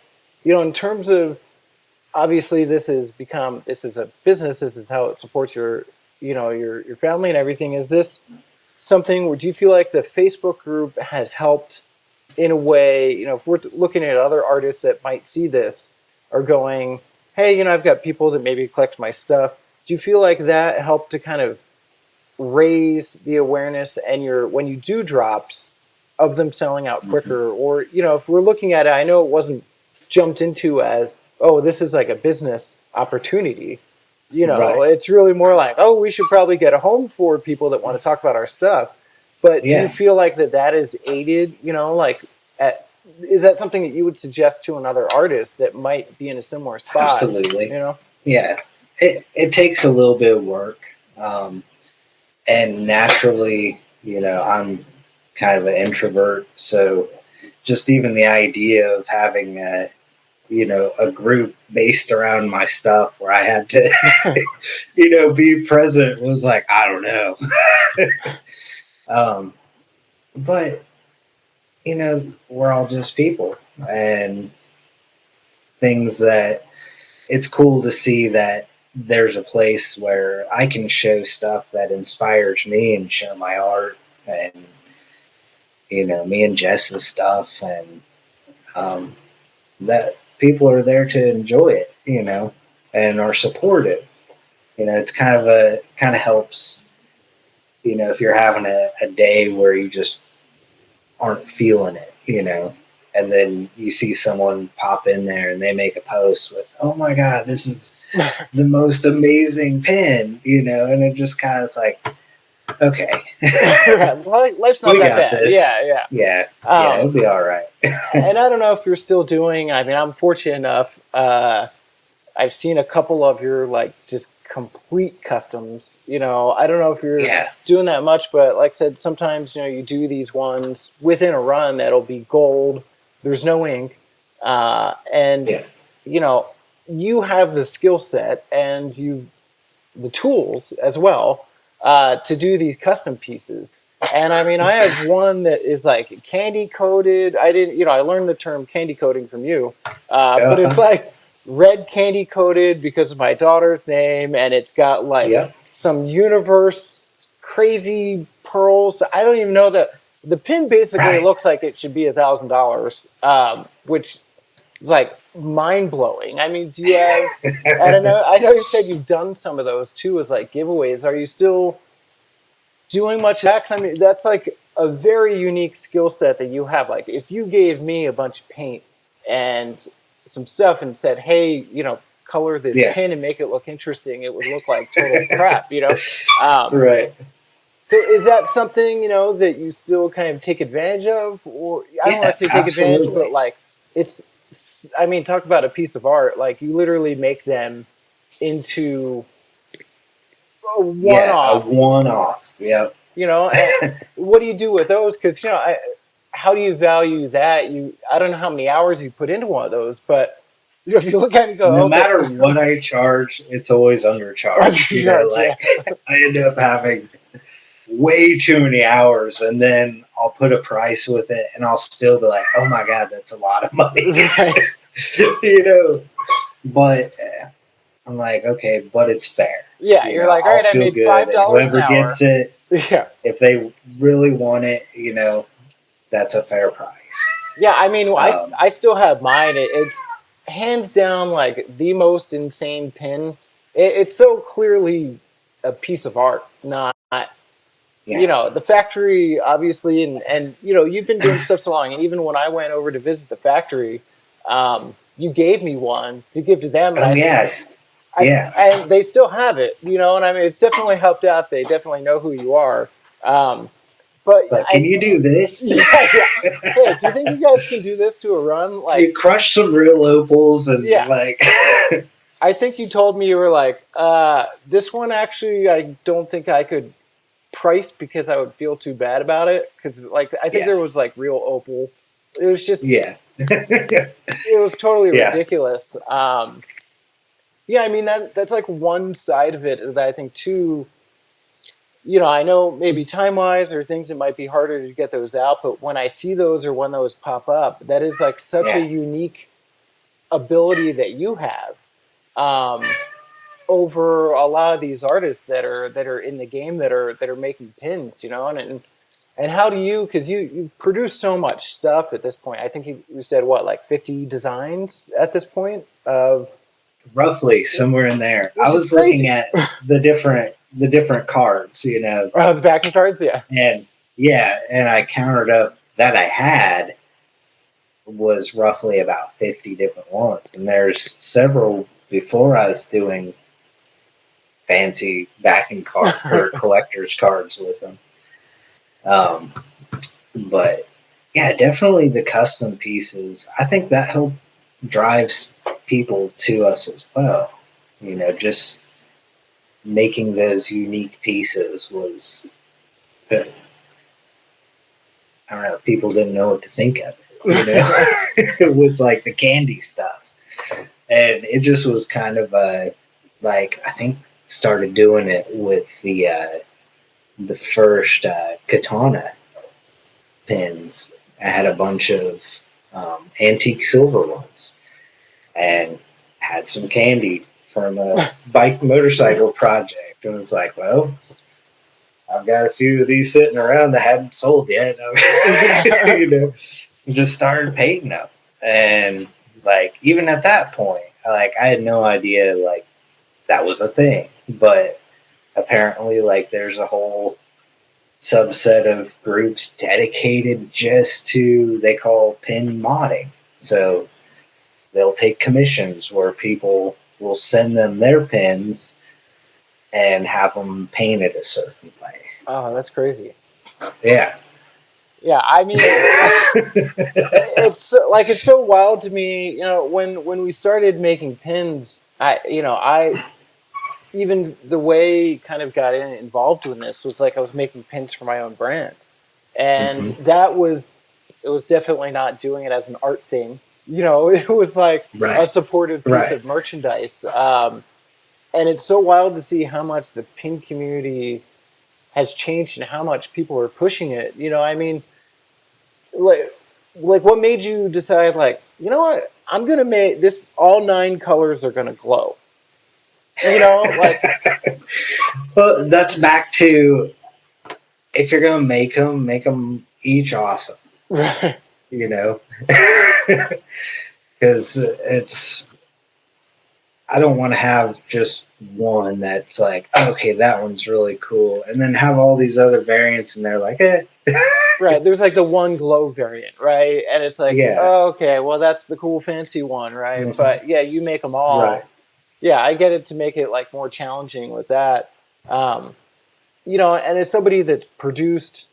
in terms of, obviously this is a business. This is how it supports your your family and everything. Is this something where do you feel like the Facebook group has helped in a way, if we're looking at other artists that might see this are going, hey, I've got people that maybe collect my stuff. Do you feel like that helped to kind of raise the awareness and when you do drops of them selling out quicker? Or, if we're looking at it, I know it wasn't jumped into as, oh, this is like a business opportunity. Right. It's really more like, oh, we should probably get a home for people that want to talk about our stuff. But do you feel like that is aided, is that something that you would suggest to another artist that might be in a similar spot? Absolutely. Yeah. It takes a little bit of work. And naturally, I'm kind of an introvert. So just even the idea of having a group based around my stuff where I had to, be present was like, I don't know. But, we're all just people, and things that it's cool to see that there's a place where I can show stuff that inspires me and show my art and, me and Jess's stuff, and that people are there to enjoy it, and are supportive. It's kind of helps, if you're having a day where you just aren't feeling it, and then you see someone pop in there and they make a post with, oh my God, this is the most amazing pen, and it just kind of is like, okay. Life's not that bad. This. Yeah. It'll be all right. And I don't know if you're still doing, I'm fortunate enough, I've seen a couple of your just complete customs. I don't know if you're doing that much, but like I said, sometimes you do these ones within a run that'll be gold. There's no ink, and you have the skill set and the tools as well to do these custom pieces. And I have one that is like candy coated. I learned the term candy coating from you, but it's like red candy coated because of my daughter's name, and it's got some universe crazy pearls. I don't even know that the pin basically looks like it should be $1,000, which is like mind blowing. Do you have? I don't know. I know you said you've done some of those too as like giveaways. Are you still doing much of that? 'Cause that's like a very unique skill set that you have. Like if you gave me a bunch of paint and some stuff and said, hey, color this pin and make it look interesting, it would look like total crap, Right. So is that something, that you still kind of take advantage of? Or I don't want to say take advantage, but like it's, talk about a piece of art. Like you literally make them into a one-off. A one-off, yep. What do you do with those? Because, how do you value that? I don't know how many hours you put into one of those, but if you look at it and go, no matter what I charge, it's always undercharged. I end up having way too many hours, and then I'll put a price with it, and I'll still be like, oh my God, that's a lot of money. Right. But I'm like, okay, but it's fair. Yeah, you're like, all right, I made $5 an hour. Whoever gets it, if they really want it, that's a fair price. Yeah, I still have mine. It's hands down like the most insane pin. It's so clearly a piece of art, not the factory, obviously, and you've been doing stuff so long, and even when I went over to visit the factory, you gave me one to give to them. And and they still have it, and it's definitely helped out. They definitely know who you are. But can you do this? Yeah. Hey, do you think you guys can do this to a run? Like, you crush some real opals and I think you told me you were like, this one actually, I don't think I could price because I would feel too bad about it. Because like, I think there was like real opal. It was just it was totally ridiculous. I mean that's like one side of it that I think too. I know maybe time-wise or things, it might be harder to get those out, but when I see those or when those pop up, that is like such a unique ability that you have over a lot of these artists that are in the game that are making pins, and how do you, because you produce so much stuff at this point. I think you said what, like 50 designs at this point of roughly somewhere in there. I was looking at the different cards, the backing cards, and I counted up that I had was roughly about 50 different ones, and there's several before I was doing fancy backing card or collector's cards with them. But yeah, definitely the custom pieces. I think that drives people to us as well. Just making those unique pieces was, I don't know, people didn't know what to think of it, with like the candy stuff. And it just was kind of like, I think started doing it with the first katana pins. I had a bunch of antique silver ones and had some candy from a bike motorcycle project. And was like, well, I've got a few of these sitting around that hadn't sold yet. Just started painting them. And like, even at that point, I had no idea like that was a thing, but apparently like there's a whole subset of groups dedicated just to, they call pin modding. So they'll take commissions where people will send them their pins and have them painted a certain way. Oh, that's crazy. Yeah. Yeah, I mean, it's so wild to me. When we started making pins, I even the way kind of got involved in this was like I was making pins for my own brand, and it was definitely not doing it as an art thing. It was like a supportive piece of merchandise, and it's so wild to see how much the pin community has changed and how much people are pushing it. I mean, like what made you decide, like, you know what, I'm gonna make this, all 9 colors are gonna glow, like. Well, that's back to, if you're gonna make them each awesome, Right. Because I don't want to have just one that's like, okay, that one's really cool, and then have all these other variants and they're like, eh. Right, there's like the one glow variant, right? And it's like, oh, okay, well, that's the cool fancy one, right? Mm-hmm. But yeah, you make them all. Right. Yeah, I get it, to make it like more challenging with that. And as somebody that's produced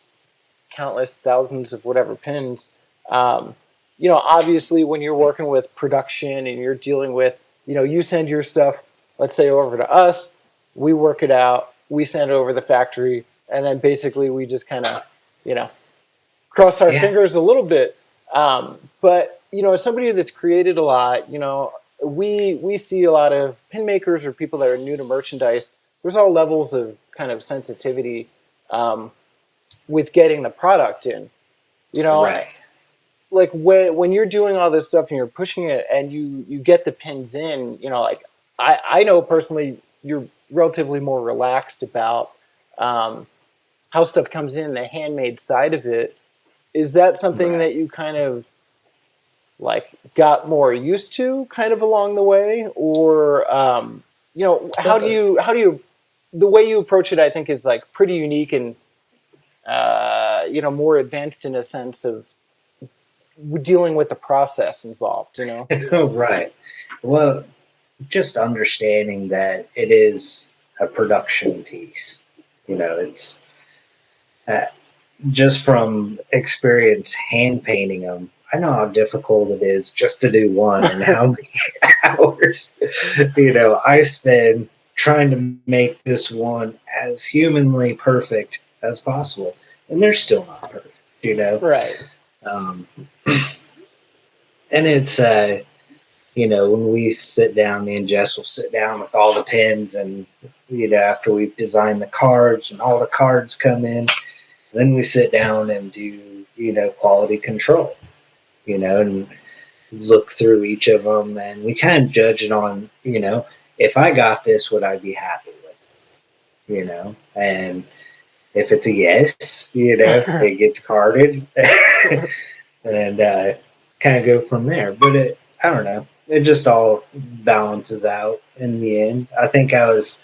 countless thousands of whatever pins, obviously when you're working with production and you're dealing with, you send your stuff, let's say, over to us, we work it out, we send it over the factory, and then basically we just kind of, cross our fingers a little bit. But, as somebody that's created a lot, we see a lot of pin makers or people that are new to merchandise. There's all levels of kind of sensitivity with getting the product in, Right. Like when you're doing all this stuff and you're pushing it and you get the pins in, like I know personally you're relatively more relaxed about how stuff comes in, the handmade side of it. Is that something that you kind of like got more used to kind of along the way, or how do you the way you approach it, I think, is like pretty unique and more advanced in a sense of dealing with the process involved, Right. Well, just understanding that it is a production piece. It's just from experience hand painting them, I know how difficult it is just to do one and how many hours, I spend trying to make this one as humanly perfect as possible. And they're still not perfect, Right. And it's, when we sit down, me and Jess will sit down with all the pins and, after we've designed the cards and all the cards come in, then we sit down and do, quality control, and look through each of them. And we kind of judge it on, if I got this, would I be happy with it? And if it's a yes, it gets carded and kind of go from there. But I don't know. It just all balances out in the end. I think I was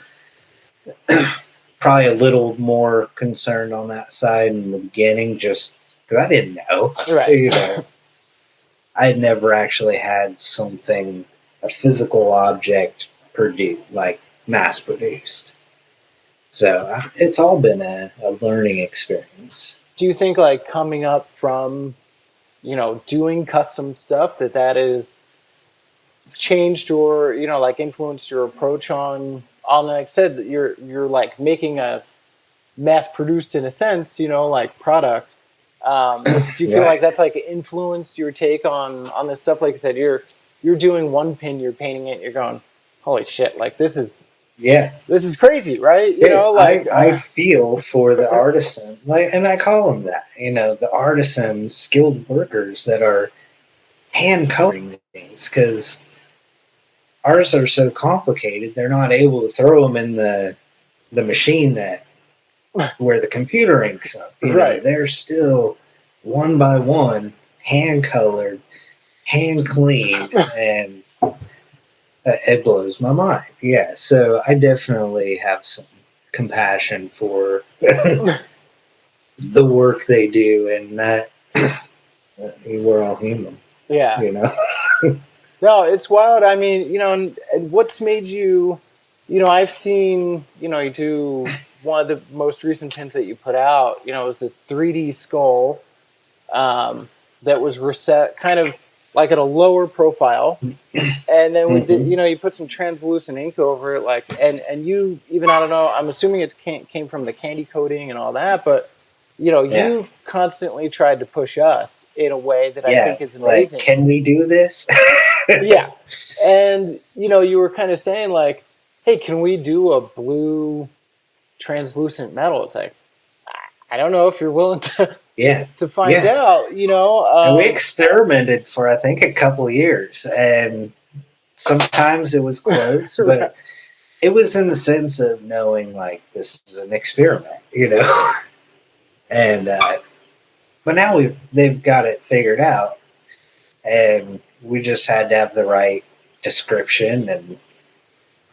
probably a little more concerned on that side in the beginning just because I didn't know. Right. I had never actually had something, a physical object produced, like mass produced. So it's all been a learning experience. Do you think like coming up from, doing custom stuff that is changed or, like influenced your approach on like I said, that you're like making a mass produced in a sense, like product. Do you feel like that's like influenced your take on this stuff? Like I said, you're doing one pin, you're painting it, you're going, holy shit, like this is crazy, right? I feel for the artisan, and I call them that, the artisans, skilled workers that are hand coloring things, because ours are so complicated, they're not able to throw them in the machine where the computer inks up. Right. They're still one by one, hand colored, hand cleaned, and it blows my mind. Yeah, so I definitely have some compassion for the work they do, and that we're all human. Yeah. No, it's wild. I mean, and what's made you, I've seen, you do one of the most recent pins that you put out, it was this 3D skull that was reset kind of like at a lower profile. And then we did, you put some translucent ink over it, and you even, I don't know, I'm assuming it came from the candy coating and all that, but you've constantly tried to push us in a way that I think is amazing. Like, can we do this? Yeah. And, you were kind of saying like, hey, can we do a blue translucent metal? It's like, I don't know if you're willing to to find out, and we experimented for, I think, a couple years, and sometimes it was close, but it was in the sense of knowing like this is an experiment, and but now they've got it figured out, and we just had to have the right description and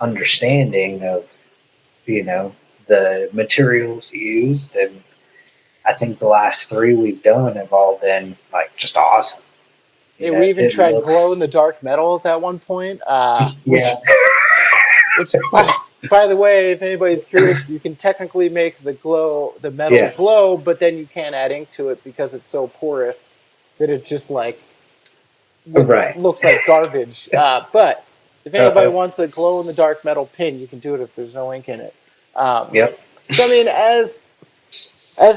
understanding of the materials used, and I think the last 3 we've done have all been like just awesome. We even tried glow in the dark metal at that one point. Which, by the way, if anybody's curious, you can technically make the metal glow, but then you can't add ink to it because it's so porous that it just like looks like garbage. But if anybody wants a glow in the dark metal pin, you can do it if there's no ink in it. So I mean, as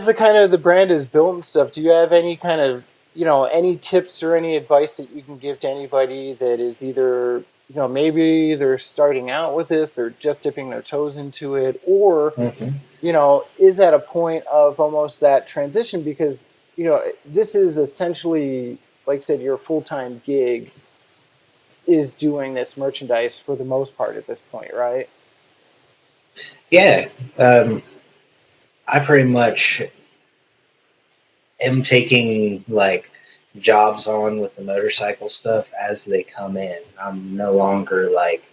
the kind of the brand is built and stuff, do you have any kind of any tips or any advice that you can give to anybody that is either maybe they're starting out with this, they're just dipping their toes into it, or is at a point of almost that transition because this is essentially, like I said, your full-time gig is doing this merchandise for the most part at this point, right? Yeah. I pretty much am taking like jobs on with the motorcycle stuff as they come in. I'm no longer like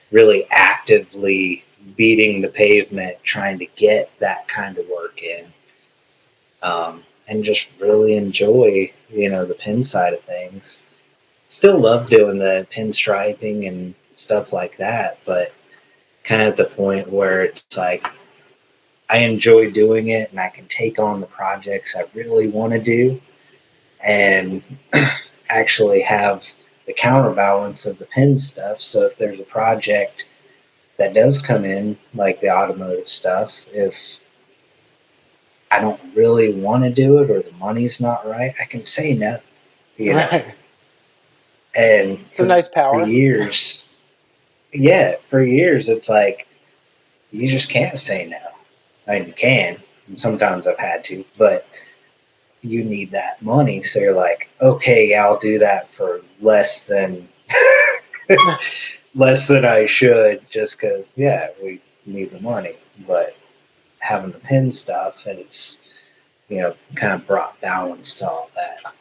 really actively beating the pavement trying to get that kind of work in. And just really enjoy, the pin side of things. Still love doing the pinstriping and stuff like that, but kind of at the point where it's like I enjoy doing it, and I can take on the projects I really want to do and actually have the counterbalance of the pen stuff. So if there's a project that does come in, like the automotive stuff, if I don't really want to do it or the money's not right, I can say no, you know. Right. And It's a nice power. for years, it's like you just can't say no. I mean, you can, and sometimes I've had to, but you need that money. So you're like, okay, yeah, I'll do that for less than I should, just because, yeah, we need the money. But having the pen stuff, it's, kind of brought balance to all that.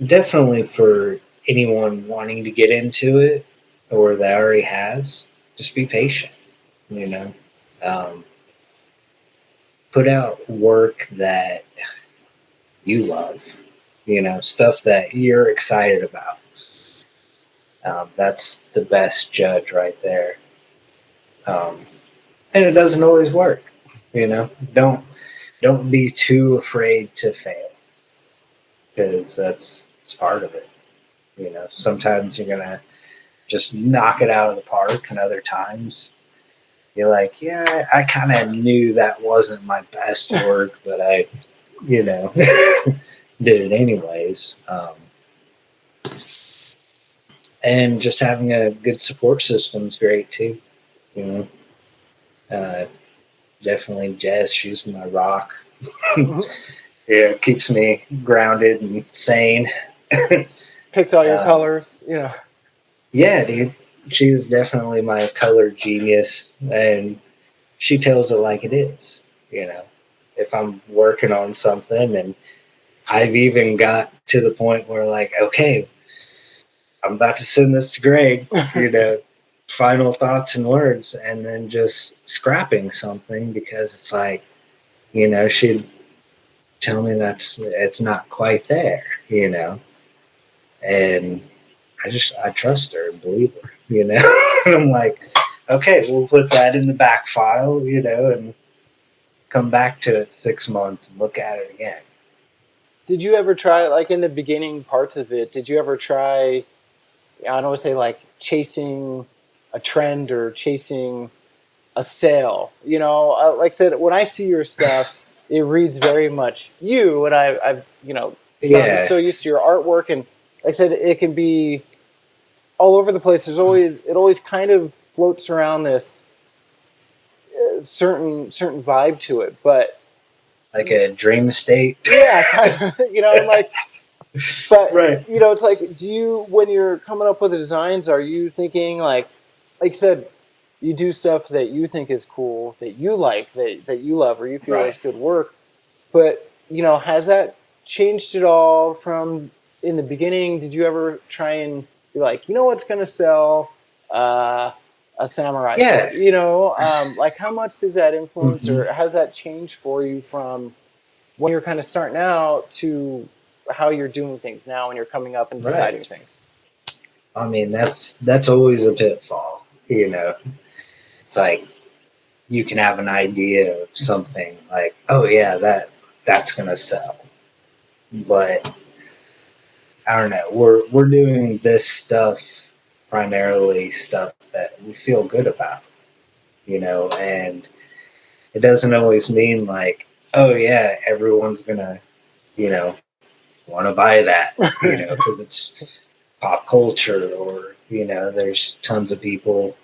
Definitely for anyone wanting to get into it or that already has, just be patient, put out work that you love, stuff that you're excited about. That's the best judge right there. And it doesn't always work, don't be too afraid to fail, because it's part of it. Sometimes you're going to just knock it out of the park, and other times you're like, yeah, I kind of knew that wasn't my best work, but I, did it anyways. And just having a good support system is great too. Definitely Jess, she's my rock. Yeah, it keeps me grounded and sane. Picks all your colors, Yeah, dude. She is definitely my color genius, and she tells it like it is. If I'm working on something, and I've even got to the point where, like, okay, I'm about to send this to Greg, final thoughts and words, and then just scrapping something because it's like, she'd tell me it's not quite there, and I trust her and believe her, and I'm like, okay, we'll put that in the back file, and come back to it 6 months and look at it again. Did you ever try, like in the beginning parts of it, did you ever try, I don't want to say like chasing a trend or chasing a sale? Like I said, when I see your stuff, it reads very much you, and I've gotten so used to your artwork, and like I said, it can be all over the place. It always kind of floats around this certain vibe to it, but like a dream estate. Yeah, kind of, I'm like, but right. It's like, when you're coming up with the designs, are you thinking like I said, you do stuff that you think is cool, that you like, that you love, or you feel is good work, but has that changed at all from in the beginning? Did you ever try and be like, what's going to sell a samurai sword? Like how much does that influence, or has that changed for you from when you're kind of starting out to how you're doing things now when you're coming up and deciding things? I mean, that's always a pitfall, It's like you can have an idea of something like, oh yeah, that's gonna sell, but I don't know. We're doing this stuff, primarily stuff that we feel good about, and it doesn't always mean like, oh yeah, everyone's gonna, want to buy that, because it's pop culture, or, there's tons of people,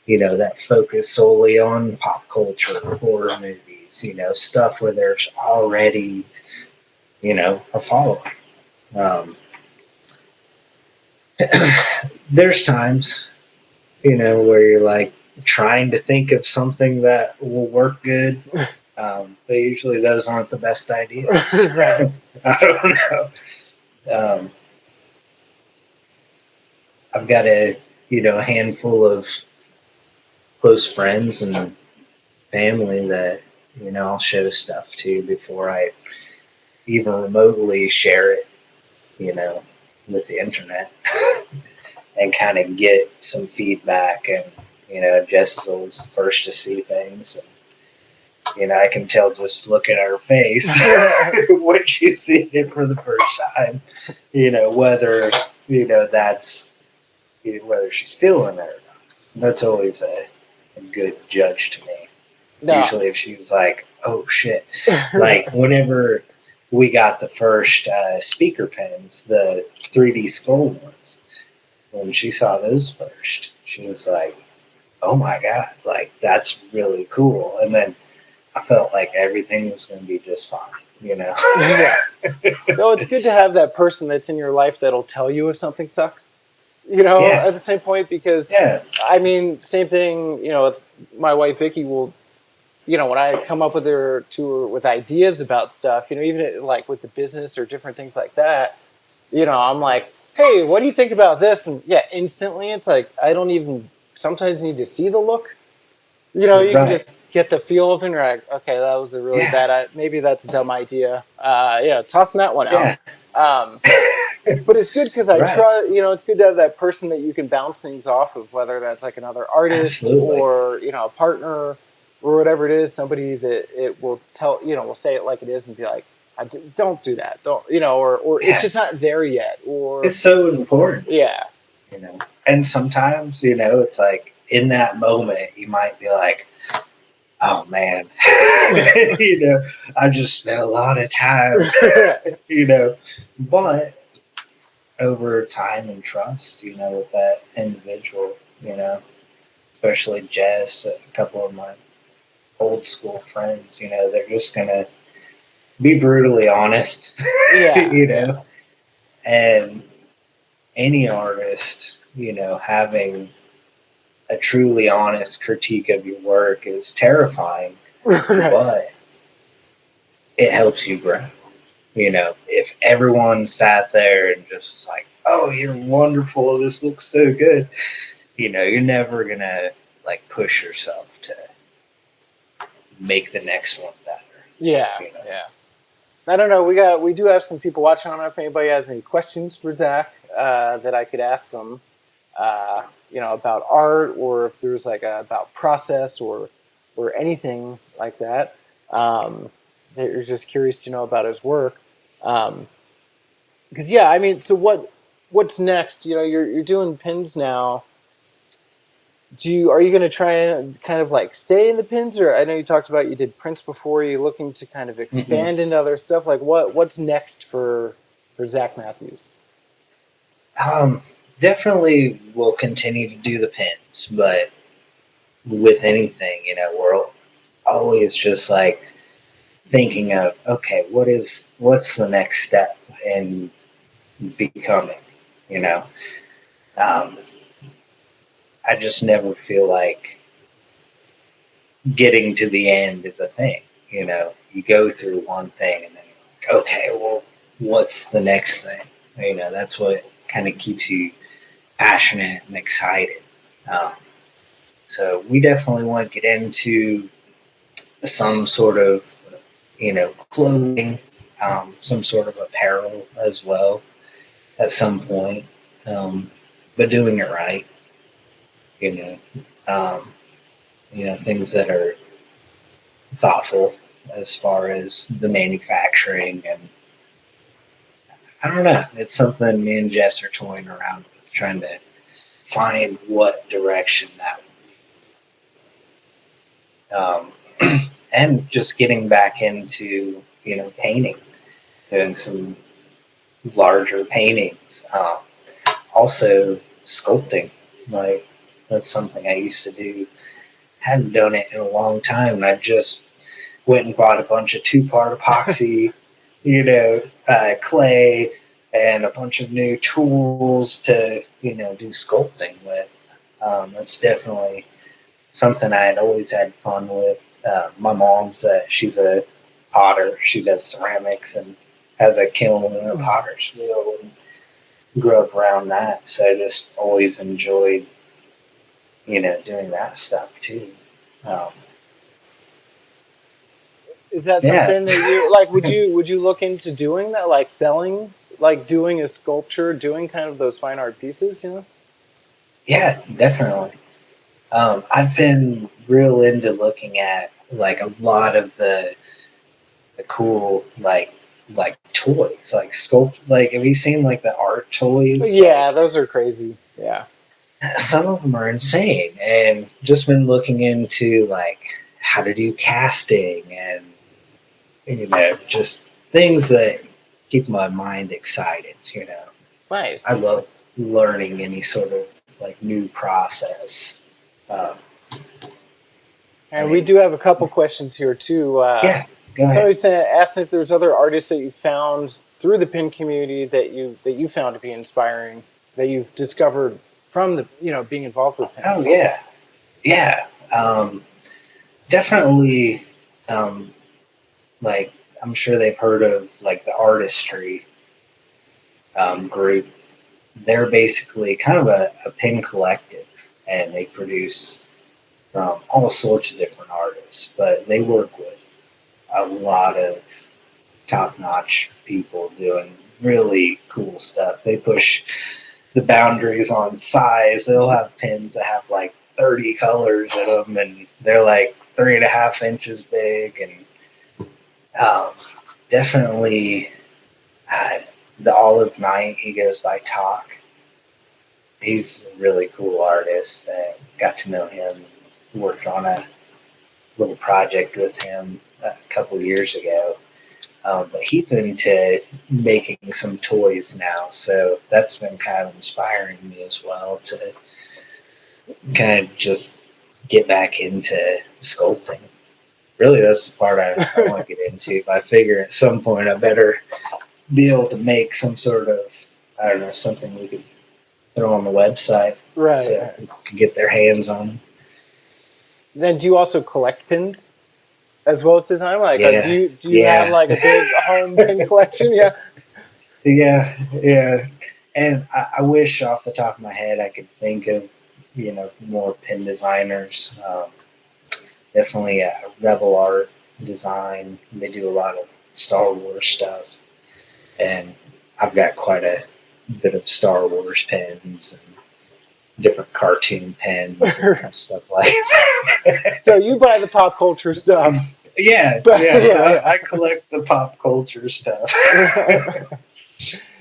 that focus solely on pop culture, horror movies, stuff where there's already, a following. There's times, where you're like trying to think of something that will work good. But usually those aren't the best ideas. I don't know. I've got a handful of close friends and family that, I'll show stuff to before I even remotely share it, with the internet and kind of get some feedback. And, Jess is always the first to see things. And You know, I can tell just looking at her face when she's seeing it for the first time, you know, whether, you know, that's, you know, whether she's feeling it or not. That's always a good judge to me. No. Usually if she's like, oh shit, like whenever we got the first speaker pens, the 3D skull ones, when she saw those first, she was like, oh my God, like that's really cool. And then I felt like everything was going to be just fine, you know? Yeah. No, it's good to have that person that's in your life that'll tell you if something sucks, you know, Yeah. at the same point, because, I mean, same thing, you know, with my wife, Vicky, will, you know, when I come up with her with ideas about stuff, you know, even like with the business or different things like that, you know, I'm like, hey, what do you think about this? And yeah, instantly it's like, I don't even sometimes need to see the look. You know, you can just get the feel of it and you're like, okay, that was a really bad, maybe that's a dumb idea. Yeah, tossing that one out. But it's good because I try, you know, it's good to have that person that you can bounce things off of, whether that's like another artist or, you know, a partner or whatever it is, somebody that it will tell, you know, will say it like it is and be like, don't do that. Don't, you know, or it's just not there yet. Or it's so important. Yeah. You know, and sometimes, you know, it's like in that moment, you might be like, oh man, you know, I just spent a lot of time, you know, but over time and trust, you know, with that individual, you know, especially Jess, a couple of my old school friends, you know, they're just going to be brutally honest, you know, and any artist, you know, having a truly honest critique of your work is terrifying, but it helps you grow. You know, if everyone sat there and just was like, oh, you're wonderful, this looks so good, you know, you're never going to like push yourself to make the next one better. Yeah, you know? Yeah. I don't know. We do have some people watching. I don't know if anybody has any questions for Zach that I could ask him, you know, about art, or if there's like about process or anything like that. That you're just curious to know about his work. Because I mean, so what's next? You know, you're doing pins now. Are you going to try and kind of like stay in the pins, or I know you talked about you did prints before. Are you looking to kind of expand into other stuff? Like what's next for Zach Matthews? Definitely we'll continue to do the pins, but with anything, you know, we're always just like thinking of, okay, what's the next step in becoming, you know? I just never feel like getting to the end is a thing, you know? You go through one thing and then you're like, okay, well, what's the next thing? You know, that's what kind of keeps you passionate and excited. So we definitely want to get into some sort of, you know, clothing, some sort of apparel as well at some point, but doing it right. You know, things that are thoughtful as far as the manufacturing, and I don't know. It's something me and Jess are toying around with, trying to find what direction that would be. And just getting back into, you know, painting, doing some larger paintings. Also sculpting, like that's something I used to do. Hadn't done it in a long time, and I just went and bought a bunch of 2-part epoxy, you know, clay, and a bunch of new tools to, you know, do sculpting with. That's definitely something I had always had fun with. My mom's, she's a potter. She does ceramics and has a kiln and a potter's wheel, and grew up around that. So I just always enjoyed, you know, doing that stuff too. Is that something that you like? Would you look into doing that, like selling, like doing a sculpture, doing kind of those fine art pieces? You know? Yeah, definitely. I've been real into looking at like a lot of the cool like toys, like sculpt. Like, have you seen like the art toys? Yeah, those are crazy. Yeah. Some of them are insane, and just been looking into like how to do casting and just things that keep my mind excited. Nice. I love learning any sort of like new process. And we do have a couple questions here too. Yeah, go ahead. Somebody's asking if there's other artists that you found through the pin community that you found to be inspiring, that you've discovered from the being involved with pins. Oh yeah. Definitely. Like, I'm sure they've heard of like the Artistry group. They're basically kind of a pin collective, and they produce all sorts of different artists, but they work with a lot of top-notch people doing really cool stuff. They push the boundaries on size. They'll have pins that have like 30 colors in them, and they're like 3.5 inches big. And definitely the Olive Knight, he goes by Talk. He's a really cool artist. Got to know him. Worked on a little project with him a couple years ago. But he's into making some toys now, so that's been kind of inspiring me as well to kind of just get back into sculpting. Really, that's the part I want to get into. I figure at some point I better be able to make some sort of, I don't know, something we could throw on the website, right? So people can get their hands on them. Then, do you also collect pins as well as design? Like, do you have like a big home pin collection? Yeah. And I wish off the top of my head I could think of more pin designers. Definitely Rebel Art Design. They do a lot of Star Wars stuff, and I've got quite a bit of Star Wars pins and different cartoon pens and stuff like that. So you buy the pop culture stuff. Yeah. So I collect the pop culture stuff.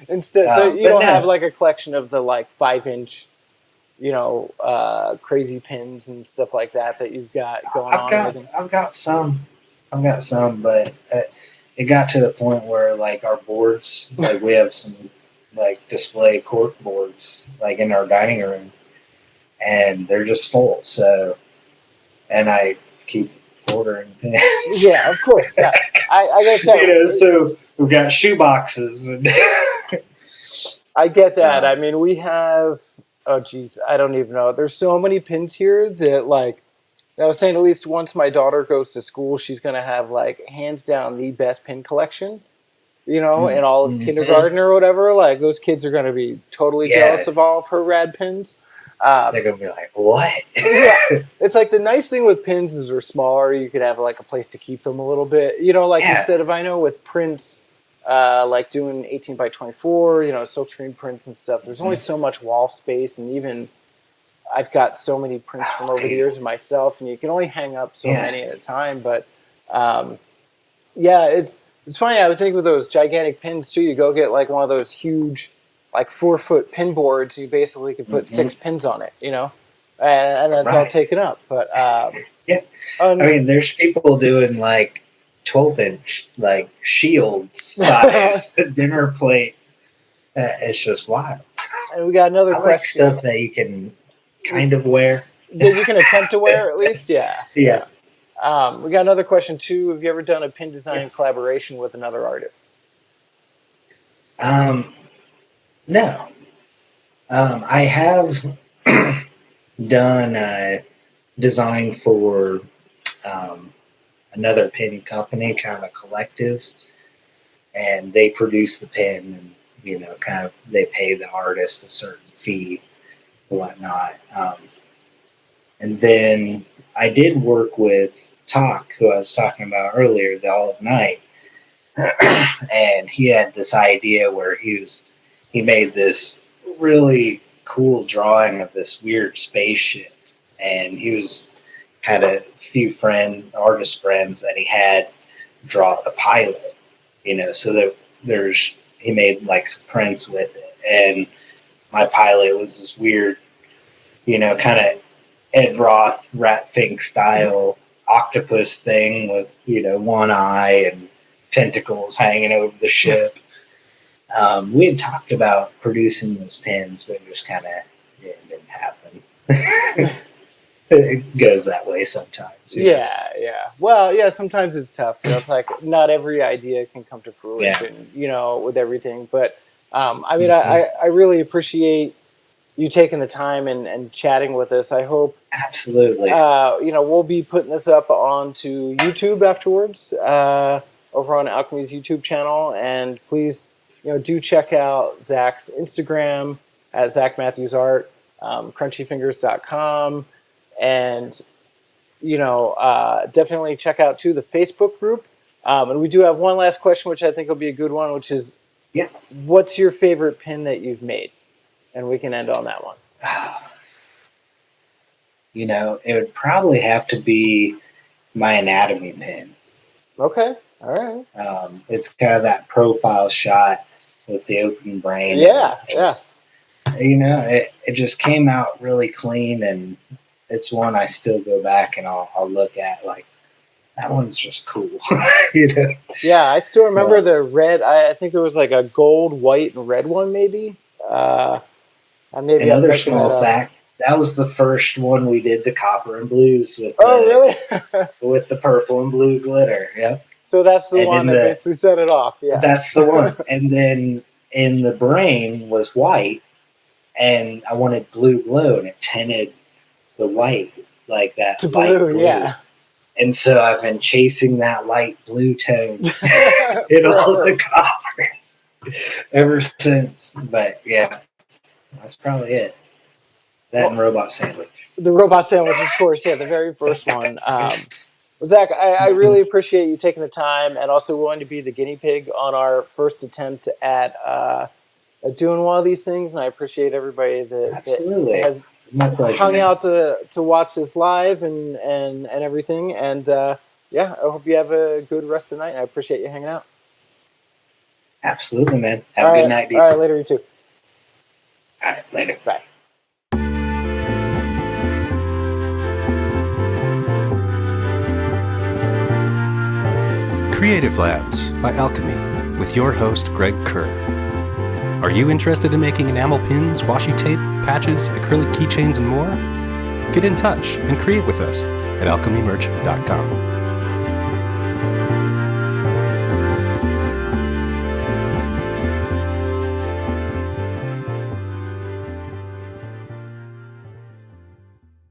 Instead, so you don't have like a collection of the like 5-inch, crazy pins and stuff like that you've got going on. I've got some, but it got to the point where like our boards, like we have some like display cork boards like in our dining room, and they're just full. So, and I keep ordering pins. Yeah, of course. Yeah. I gotta tell you, so we've got shoe boxes and. I get that. I mean, we have. Oh, geez, I don't even know. There's so many pins here that, like, I was saying, at least once my daughter goes to school, she's gonna have like hands down the best pin collection. In all of kindergarten or whatever. Like, those kids are gonna be totally jealous of all of her rad pins. They're gonna be like, "What?" Yeah, it's like the nice thing with pins is they're smaller. You could have like a place to keep them a little bit. Instead of with prints, like doing 18 by 24, silk screen prints and stuff. There's only so much wall space, and even I've got so many prints from over the years of myself, and you can only hang up so many at a time. But it's funny. I would think with those gigantic pins too, you go get like one of those huge, like 4-foot pin boards. You basically could put 6 pins on it, and that's all taken up. But I mean, there's people doing like 12-inch like shield size dinner plate. It's just wild. And we got another question. Like stuff that you can kind of wear. That you can attempt to wear at least. Yeah. We got another question too. Have you ever done a pin design collaboration with another artist? No. I have done design for another pin company, kind of a collective, and they produce the pin, and kind of they pay the artist a certain fee and whatnot. And then I did work with Talk, who I was talking about earlier, the Olive Knight, and he had this idea where he made this really cool drawing of this weird spaceship, and he was had a few artist friends that he had draw the pilot, so that he made like some prints with it. And my pilot was this weird, kind of Ed Roth, Rat Fink style octopus thing with, one eye and tentacles hanging over the ship. We had talked about producing those pins, but it just kind of didn't happen. It goes that way sometimes. Yeah. Well, yeah, sometimes it's tough. It's like not every idea can come to fruition, with everything. But I really appreciate you taking the time and chatting with us. I hope absolutely. We'll be putting this up onto YouTube afterwards, over on Alchemy's YouTube channel. And please, do check out Zach's Instagram at Zach Matthews Art, crunchyfingers.com. And, definitely check out too the Facebook group. And we do have one last question, which I think will be a good one, which is, what's your favorite pin that you've made? And we can end on that one. It would probably have to be my anatomy pin. Okay. All right. It's kind of that profile shot with the open brain. Yeah. It just came out really clean, and it's one I still go back and I'll look at like, that one's just cool. Yeah, I still remember the red. I think there was like a gold, white, and red one, maybe. Another small fact: that was the first one we did the copper and blues with. Really? With the purple and blue glitter. Yep. So that's the one that basically set it off. Yeah, that's the one. And then in the brain was white, and I wanted blue glow, and it tinted the white like that to light blue. Yeah. And so I've been chasing that light blue tone in all the coppers ever since. But yeah, that's probably it. That and Robot Sandwich. The Robot Sandwich, of course. Yeah, the very first one. Well, Zach, I really appreciate you taking the time and also willing to be the guinea pig on our first attempt at doing one of these things. And I appreciate everybody that has hung out to watch this live and everything. And I hope you have a good rest of the night. And I appreciate you hanging out. Absolutely, man. Have a good night, dude. All right, later, you too. All right, later. Bye. Creative Labs by Alchemy with your host, Greg Kerr. Are you interested in making enamel pins, washi tape, patches, acrylic keychains, and more? Get in touch and create with us at alchemymerch.com.